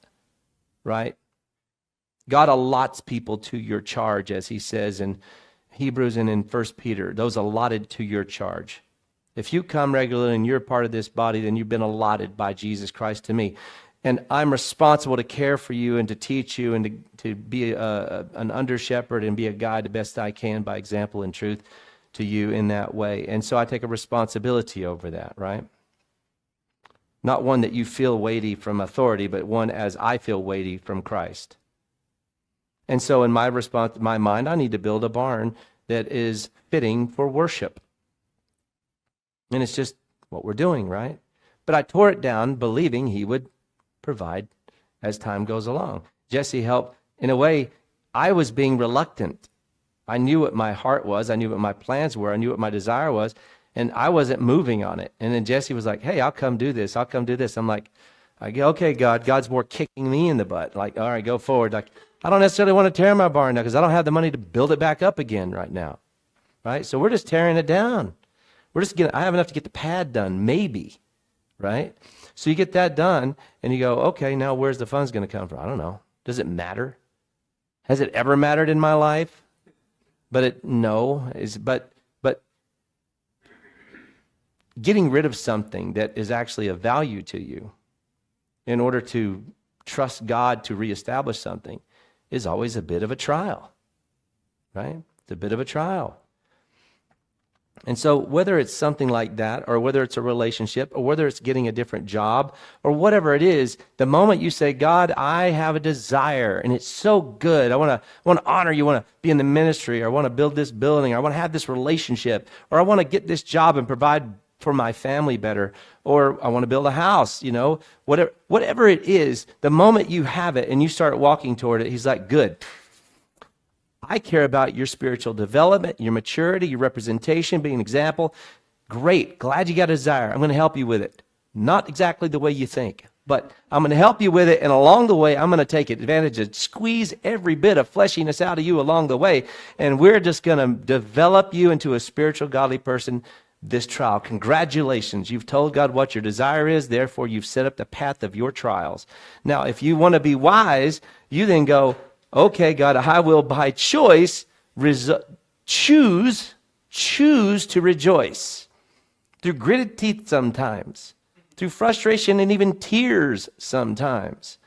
right? God allots people to your charge, as he says in Hebrews and in 1 Peter, those allotted to your charge. If you come regularly and you're part of this body, then you've been allotted by Jesus Christ to me. And I'm responsible to care for you and to teach you and to be an under-shepherd and be a guide the best I can by example and truth to you in that way. And so I take a responsibility over that, right? Not one that you feel weighty from authority, but one as I feel weighty from Christ. And so in my response, my mind, I need to build a barn that is fitting for worship. And it's just what we're doing, right? But I tore it down believing he would provide as time goes along. Jesse helped. In a way, I was being reluctant. I knew what my heart was. I knew what my plans were. I knew what my desire was. And I wasn't moving on it. And then Jesse was like, hey, I'll come do this. I'll come do this. I'm like, okay, God. God's more kicking me in the butt. Like, all right, go forward. Like, I don't necessarily want to tear my barn now because I don't have the money to build it back up again right now. Right? So we're just tearing it down. I have enough to get the pad done, maybe. Right? So you get that done, and you go, okay, now where's the funds going to come from? I don't know. Does it matter? Has it ever mattered in my life? But getting rid of something that is actually of value to you in order to trust God to reestablish something is always a bit of a trial, right? It's a bit of a trial. And so whether it's something like that, or whether it's a relationship, or whether it's getting a different job, or whatever it is, the moment you say, God, I have a desire, and it's so good. I want to honor you. I want to be in the ministry, or I want to build this building, or I want to have this relationship, or I want to get this job and provide for my family better, or I want to build a house, whatever it is, the moment you have it and you start walking toward it, he's like, good. I care about your spiritual development, your maturity, your representation, being an example. Great. Glad you got a desire. I'm going to help you with it. Not exactly the way you think, but I'm going to help you with it. And along the way, I'm going to take advantage of squeeze every bit of fleshiness out of you along the way. And we're just going to develop you into a spiritual, godly person this trial. Congratulations. You've told God what your desire is. Therefore, you've set up the path of your trials. Now, if you want to be wise, you then go, okay, God, I will by choice choose to rejoice. Through gritted teeth sometimes, through frustration and even tears sometimes,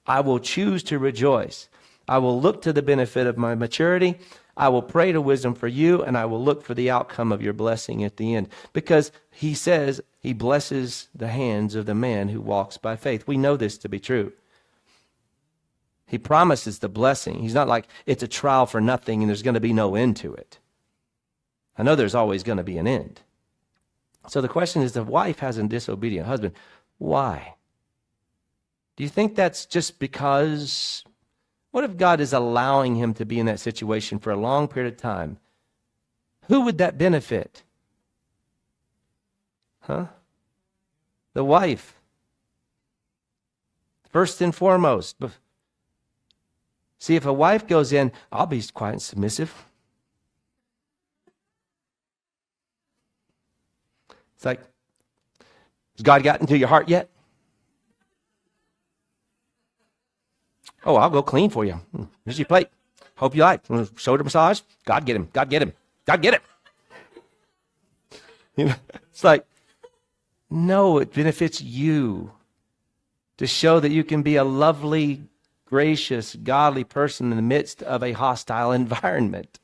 I will choose to rejoice. I will look to the benefit of my maturity. I will pray to wisdom for you, and I will look for the outcome of your blessing at the end. Because he says he blesses the hands of the man who walks by faith. We know this to be true. He promises the blessing. He's not like it's a trial for nothing and there's going to be no end to it. I know there's always going to be an end. So the question is, the wife has a disobedient husband. Why? Do you think that's just because? What if God is allowing him to be in that situation for a long period of time? Who would that benefit? The wife. First and foremost. See, if a wife goes in, I'll be quiet and submissive. It's like, has God gotten into your heart yet? Oh, I'll go clean for you. Here's your plate. Hope you like. Shoulder massage. God get him. God get him. God get him. It's like, no, it benefits you to show that you can be a lovely, gracious, godly person in the midst of a hostile environment.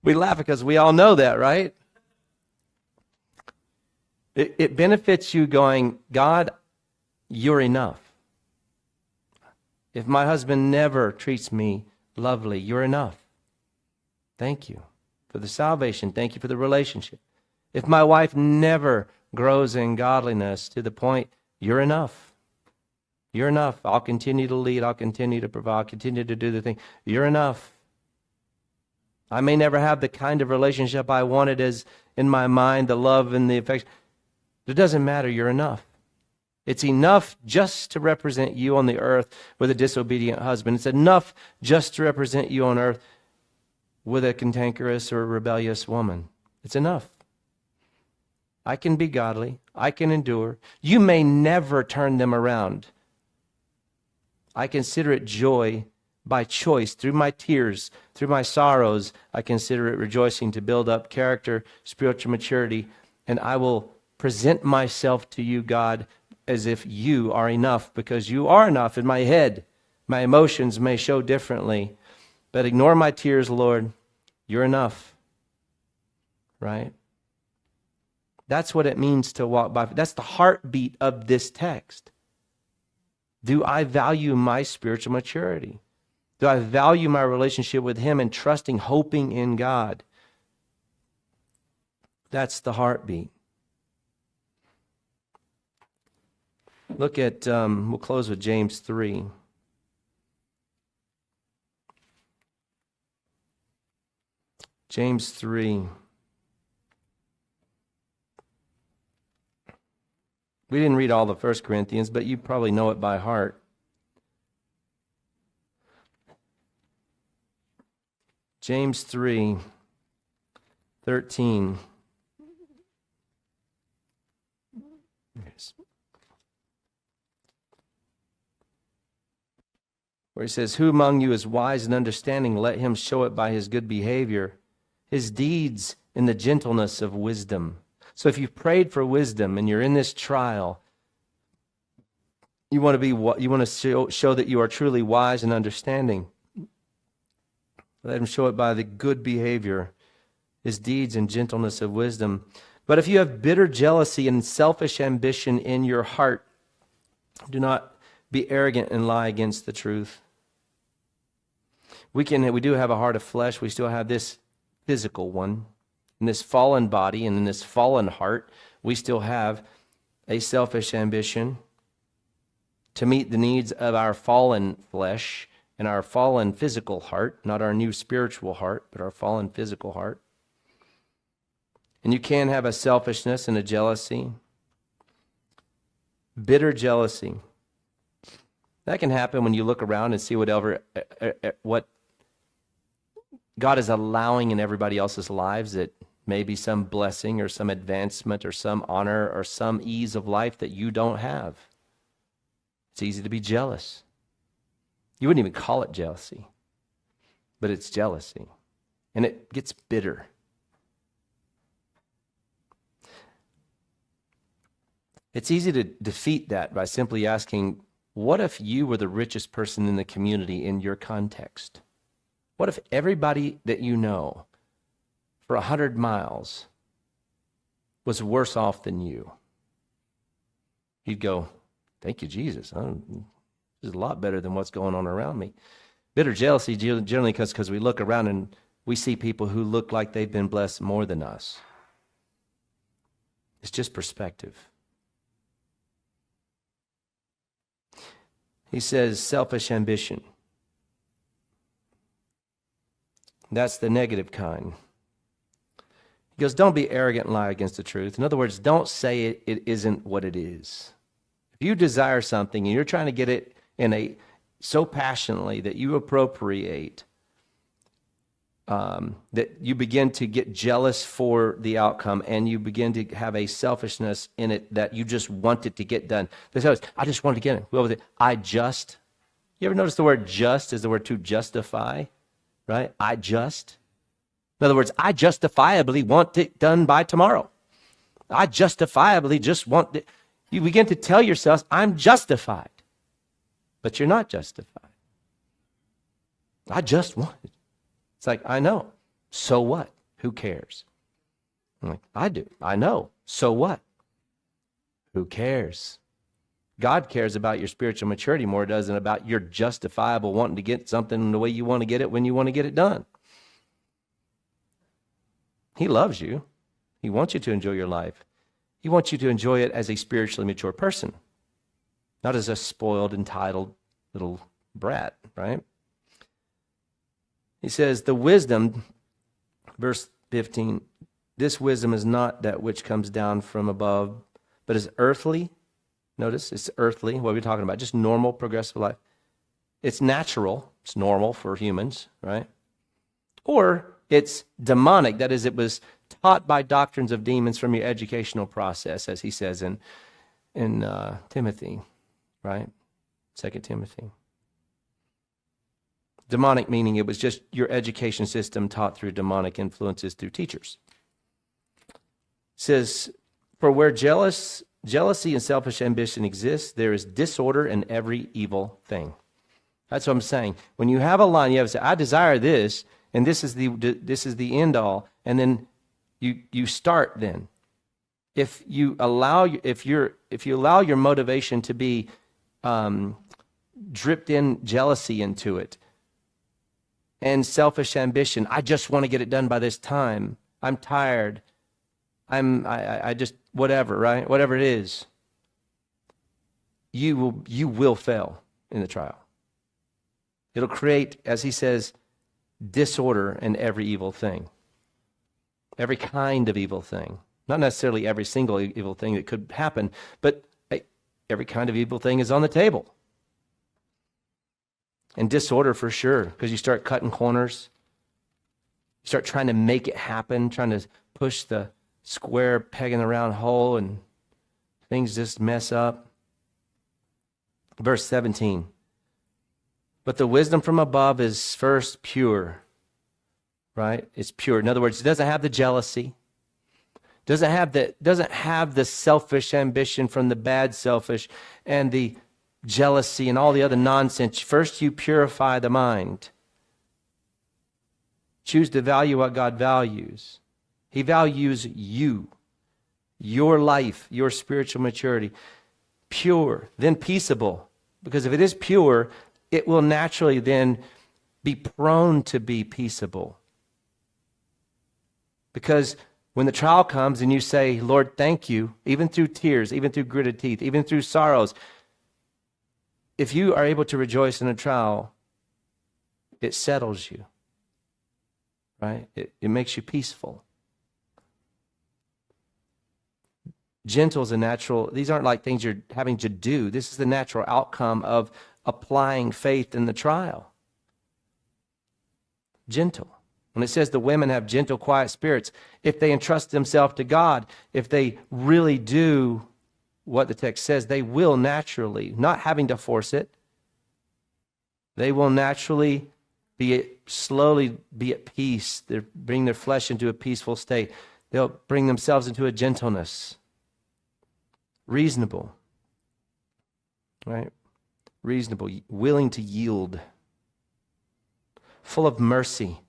We laugh because we all know that, right? It benefits you going, God, you're enough. If my husband never treats me lovely, you're enough. Thank you for the salvation. Thank you for the relationship. If my wife never grows in godliness to the point, you're enough. You're enough. I'll continue to lead. I'll continue to provide. I'll continue to do the thing. You're enough. I may never have the kind of relationship I wanted as in my mind, the love and the affection. It doesn't matter. You're enough. It's enough just to represent you on the earth with a disobedient husband. It's enough just to represent you on earth with a cantankerous or rebellious woman. It's enough. I can be godly. I can endure. You may never turn them around. I consider it joy by choice, through my tears, through my sorrows. I consider it rejoicing to build up character, spiritual maturity, and I will present myself to you, God, as if you are enough, because you are enough in my head. My emotions may show differently, but ignore my tears, Lord. You're enough, right? That's what it means to walk by. That's the heartbeat of this text. Do I value my spiritual maturity? Do I value my relationship with Him and trusting, hoping in God? That's the heartbeat. Look at, we'll close with James 3. James 3. We didn't read all of 1 Corinthians, but you probably know it by heart. James 3:13. Where he says, who among you is wise and understanding? Let him show it by his good behavior, his deeds in the gentleness of wisdom. So if you've prayed for wisdom and you're in this trial, you want to show that you are truly wise and understanding. Let him show it by the good behavior, his deeds and gentleness of wisdom. But if you have bitter jealousy and selfish ambition in your heart, do not be arrogant and lie against the truth. We do have a heart of flesh. We still have this physical one. In this fallen body and in this fallen heart, we still have a selfish ambition to meet the needs of our fallen flesh and our fallen physical heart, not our new spiritual heart, but our fallen physical heart. And you can have a selfishness and a jealousy, bitter jealousy. That can happen when you look around and see what God is allowing in everybody else's lives, that maybe some blessing or some advancement or some honor or some ease of life that you don't have. It's easy to be jealous. You wouldn't even call it jealousy, but it's jealousy. And it gets bitter. It's easy to defeat that by simply asking, what if you were the richest person in the community in your context? What if everybody that you know for 100 miles was worse off than you? You'd go, thank you, Jesus. This is a lot better than what's going on around me. Bitter jealousy generally because we look around and we see people who look like they've been blessed more than us. It's just perspective. He says selfish ambition. That's the negative kind. He goes, don't be arrogant and lie against the truth. In other words, don't say it isn't what it is. If you desire something and you're trying to get it so passionately that you appropriate, that you begin to get jealous for the outcome and you begin to have a selfishness in it that you just want it to get done. I just want to get it. You ever notice the word just is the word to justify, right? In other words, I justifiably want it done by tomorrow. I justifiably just want it. You begin to tell yourself, I'm justified. But you're not justified. I just want it. It's like, I know. So what? Who cares? I'm like, I do. I know. So what? Who cares? God cares about your spiritual maturity more than about your justifiable wanting to get something the way you want to get it when you want to get it done. He loves you. He wants you to enjoy your life. He wants you to enjoy it as a spiritually mature person, not as a spoiled, entitled little brat, right? He says, the wisdom, verse 15, this wisdom is not that which comes down from above, but is earthly. Notice, it's earthly. What are we talking about? Just normal, progressive life. It's natural. It's normal for humans, right? Or it's demonic. That is, it was taught by doctrines of demons from your educational process, as he says in Timothy, right? 2 Timothy. Demonic meaning it was just your education system taught through demonic influences through teachers. It says, for where jealousy and selfish ambition exist, there is disorder in every evil thing. That's what I'm saying. When you have a line, you have to say, I desire this, and this is the end all, and then you start then. If you allow your motivation to be dripped in jealousy into it, and selfish ambition, I just want to get it done by this time. I'm tired. I just whatever, right? Whatever it is, you will fail in the trial. It'll create, as he says, disorder in every evil thing. Every kind of evil thing. Not necessarily every single evil thing that could happen, but every kind of evil thing is on the table. And disorder for sure, because you start cutting corners. You start trying to make it happen, trying to push the square peg in the round hole, and things just mess up. Verse 17. But the wisdom from above is first pure, right? It's pure. In other words, it doesn't have the jealousy. Doesn't have the selfish ambition from the bad selfish and the jealousy and all the other nonsense. First, you purify the mind. Choose to value what God values. He values you, your life, your spiritual maturity. Pure, then peaceable. Because if it is pure, it will naturally then be prone to be peaceable. Because when the trial comes and you say, Lord, thank you, even through tears, even through gritted teeth, even through sorrows, if you are able to rejoice in a trial, it settles you, right? It makes you peaceful. Gentle is a natural, these aren't like things you're having to do. This is the natural outcome of applying faith in the trial. Gentle. When it says the women have gentle, quiet spirits, if they entrust themselves to God, if they really do what the text says, they will naturally, not having to force it, they will naturally slowly be at peace. They bring their flesh into a peaceful state. They'll bring themselves into a gentleness. Reasonable. Right? Reasonable, willing to yield. Full of mercy.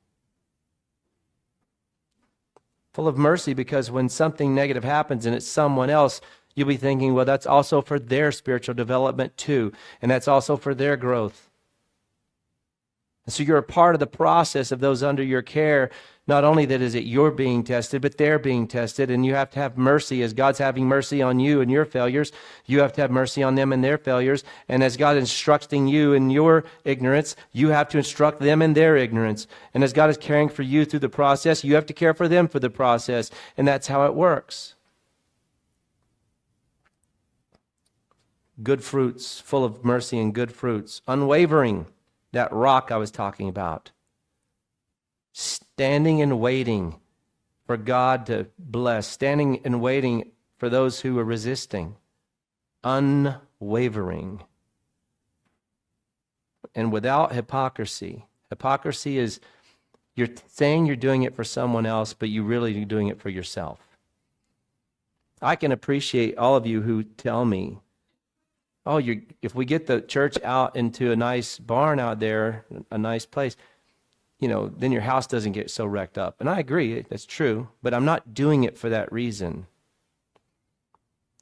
Full of mercy because when something negative happens and it's someone else, you'll be thinking, well, that's also for their spiritual development too. And that's also for their growth. And so you're a part of the process of those under your care. Not only that is it you're being tested, but they're being tested. And you have to have mercy as God's having mercy on you and your failures. You have to have mercy on them and their failures. And as God is instructing you in your ignorance, you have to instruct them in their ignorance. And as God is caring for you through the process, you have to care for them for the process. And that's how it works. Good fruits, full of mercy and good fruits. Unwavering, that rock I was talking about. Standing and waiting for God to bless. Standing and waiting for those who are resisting. Unwavering. And without hypocrisy. Hypocrisy is you're saying you're doing it for someone else, but you really are doing it for yourself. I can appreciate all of you who tell me, oh, if we get the church out into a nice barn out there, a nice place, then your house doesn't get so wrecked up. And I agree, that's true, but I'm not doing it for that reason.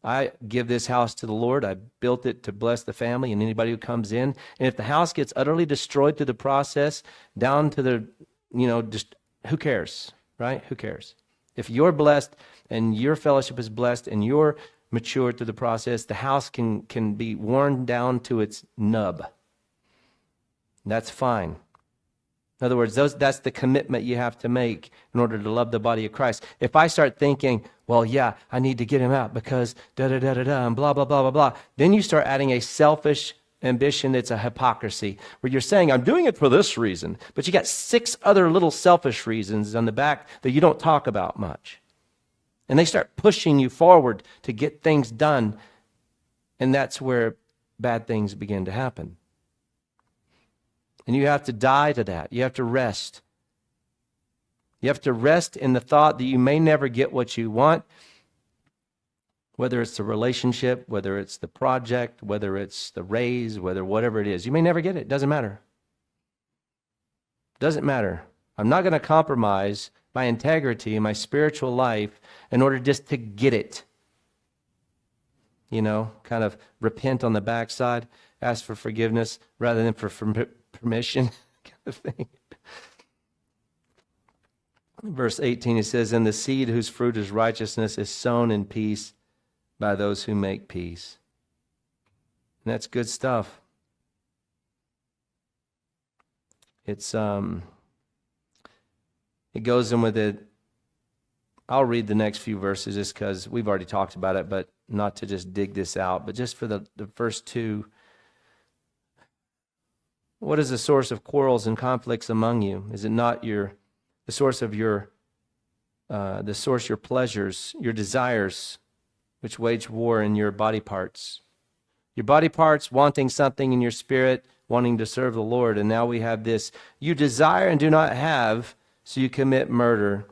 I give this house to the Lord. I built it to bless the family and anybody who comes in. And if the house gets utterly destroyed through the process, down to the, just who cares, right? Who cares? If you're blessed and your fellowship is blessed and you're matured through the process, the house can be worn down to its nub. That's fine. In other words, that's the commitment you have to make in order to love the body of Christ. If I start thinking, well, yeah, I need to get him out because da-da-da-da-da and blah, blah, blah, blah, blah, then you start adding a selfish ambition, it's a hypocrisy, where you're saying, I'm doing it for this reason, but you got 6 other little selfish reasons on the back that you don't talk about much. And they start pushing you forward to get things done, and that's where bad things begin to happen. And you have to die to that. You have to rest. You have to rest in the thought that you may never get what you want, whether it's the relationship, whether it's the project, whether it's the raise, whatever it is. You may never get it. Doesn't matter. Doesn't matter. I'm not going to compromise my integrity and my spiritual life in order just to get it. You know, kind of repent on the backside, ask for forgiveness rather than for permission kind of thing. Verse 18, it says, and the seed whose fruit is righteousness is sown in peace by those who make peace. And that's good stuff. It goes in with it. I'll read the next few verses just because we've already talked about it, but not to just dig this out, but just for the first 2. What is the source of quarrels and conflicts among you? Is it not the source of your pleasures, your desires, which wage war in your body parts? Your body parts wanting something in your spirit, wanting to serve the Lord. And now we have this, you desire and do not have, so you commit murder.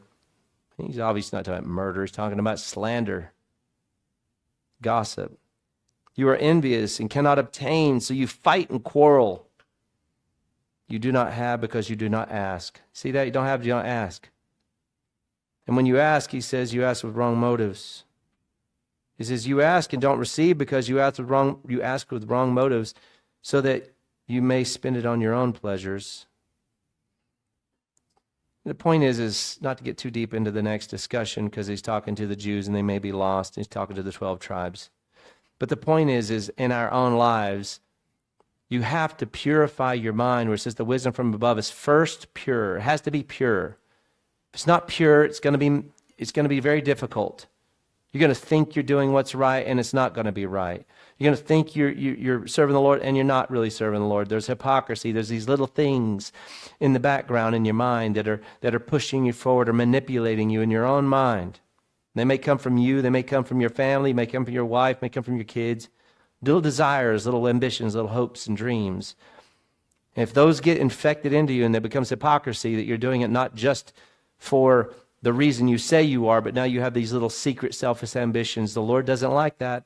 He's obviously not talking about murder. He's talking about slander, gossip. You are envious and cannot obtain, so you fight and quarrel. You do not have because you do not ask. See that? You don't have, you don't ask. And when you ask, he says, you ask with wrong motives. He says, you ask and don't receive because you ask with wrong motives, so that you may spend it on your own pleasures. The point is not to get too deep into the next discussion, because he's talking to the Jews and they may be lost. He's talking to the 12 tribes. But the point is in our own lives, you have to purify your mind, where it says the wisdom from above is first pure. It has to be pure. If it's not pure, it's going to be very difficult. You're going to think you're doing what's right, and it's not going to be right. You're going to think you're serving the Lord, and you're not really serving the Lord. There's hypocrisy. There's these little things in the background in your mind that are pushing you forward or manipulating you in your own mind. They may come from you. They may come from your family. May come from your wife. May come from your kids. Little desires, little ambitions, little hopes and dreams. And if those get infected into you and it becomes hypocrisy, that you're doing it not just for the reason you say you are, but now you have these little secret selfish ambitions, the Lord doesn't like that.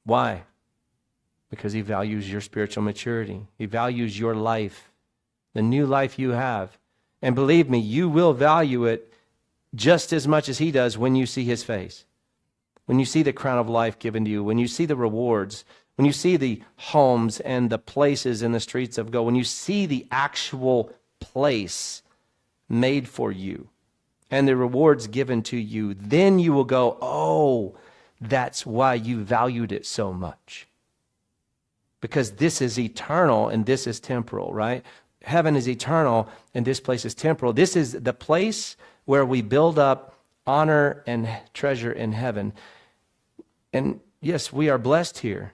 Why? Because he values your spiritual maturity. He values your life, the new life you have. And believe me, you will value it just as much as he does when you see his face. When you see the crown of life given to you, when you see the rewards, when you see the homes and the places in the streets of gold, when you see the actual place made for you and the rewards given to you, then you will go, oh, that's why you valued it so much. Because this is eternal and this is temporal, right? Heaven is eternal and this place is temporal. This is the place where we build up honor and treasure in heaven. And yes, we are blessed here.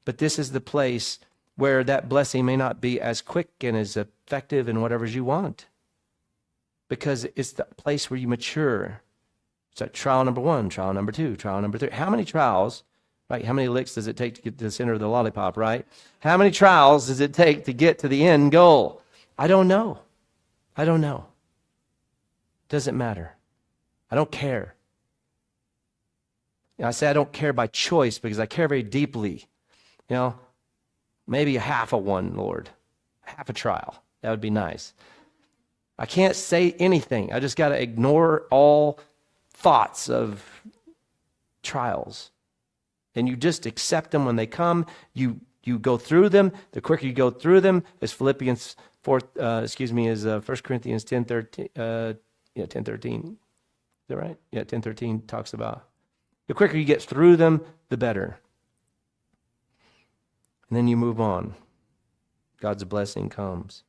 But this is the place where that blessing may not be as quick and as effective and whatever you want. Because it's the place where you mature. It's like trial number 1, trial number 2, trial number 3. How many trials, right? How many licks does it take to get to the center of the lollipop, right? How many trials does it take to get to the end goal? I don't know. Doesn't matter. I don't care. I say I don't care by choice because I care very deeply. Maybe a half of one, Lord. Half a trial. That would be nice. I can't say anything. I just got to ignore all thoughts of trials. And you just accept them when they come. You go through them. The quicker you go through them, as Philippians 4, is 1 Corinthians 10:13. 10:13. Is that right? Yeah, 10:13 talks about. The quicker you get through them, the better. And then you move on. God's blessing comes.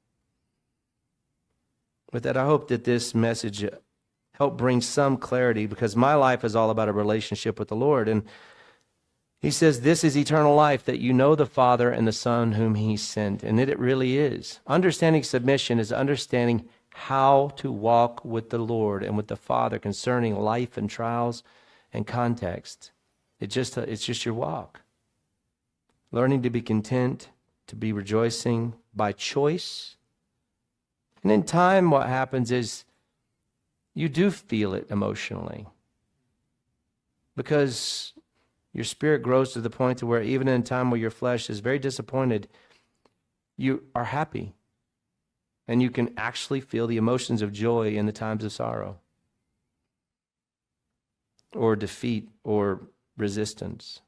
With that, I hope that this message helped bring some clarity, because my life is all about a relationship with the Lord. And He says, this is eternal life, that you know the Father and the Son whom he sent. And it really is. Understanding submission is understanding how to walk with the Lord and with the Father concerning life and trials and context. It's just your walk. Learning to be content, to be rejoicing by choice. And in time, what happens is you do feel it emotionally, because your spirit grows to the point to where even in a time where your flesh is very disappointed, you are happy. And you can actually feel the emotions of joy in the times of sorrow or defeat or resistance.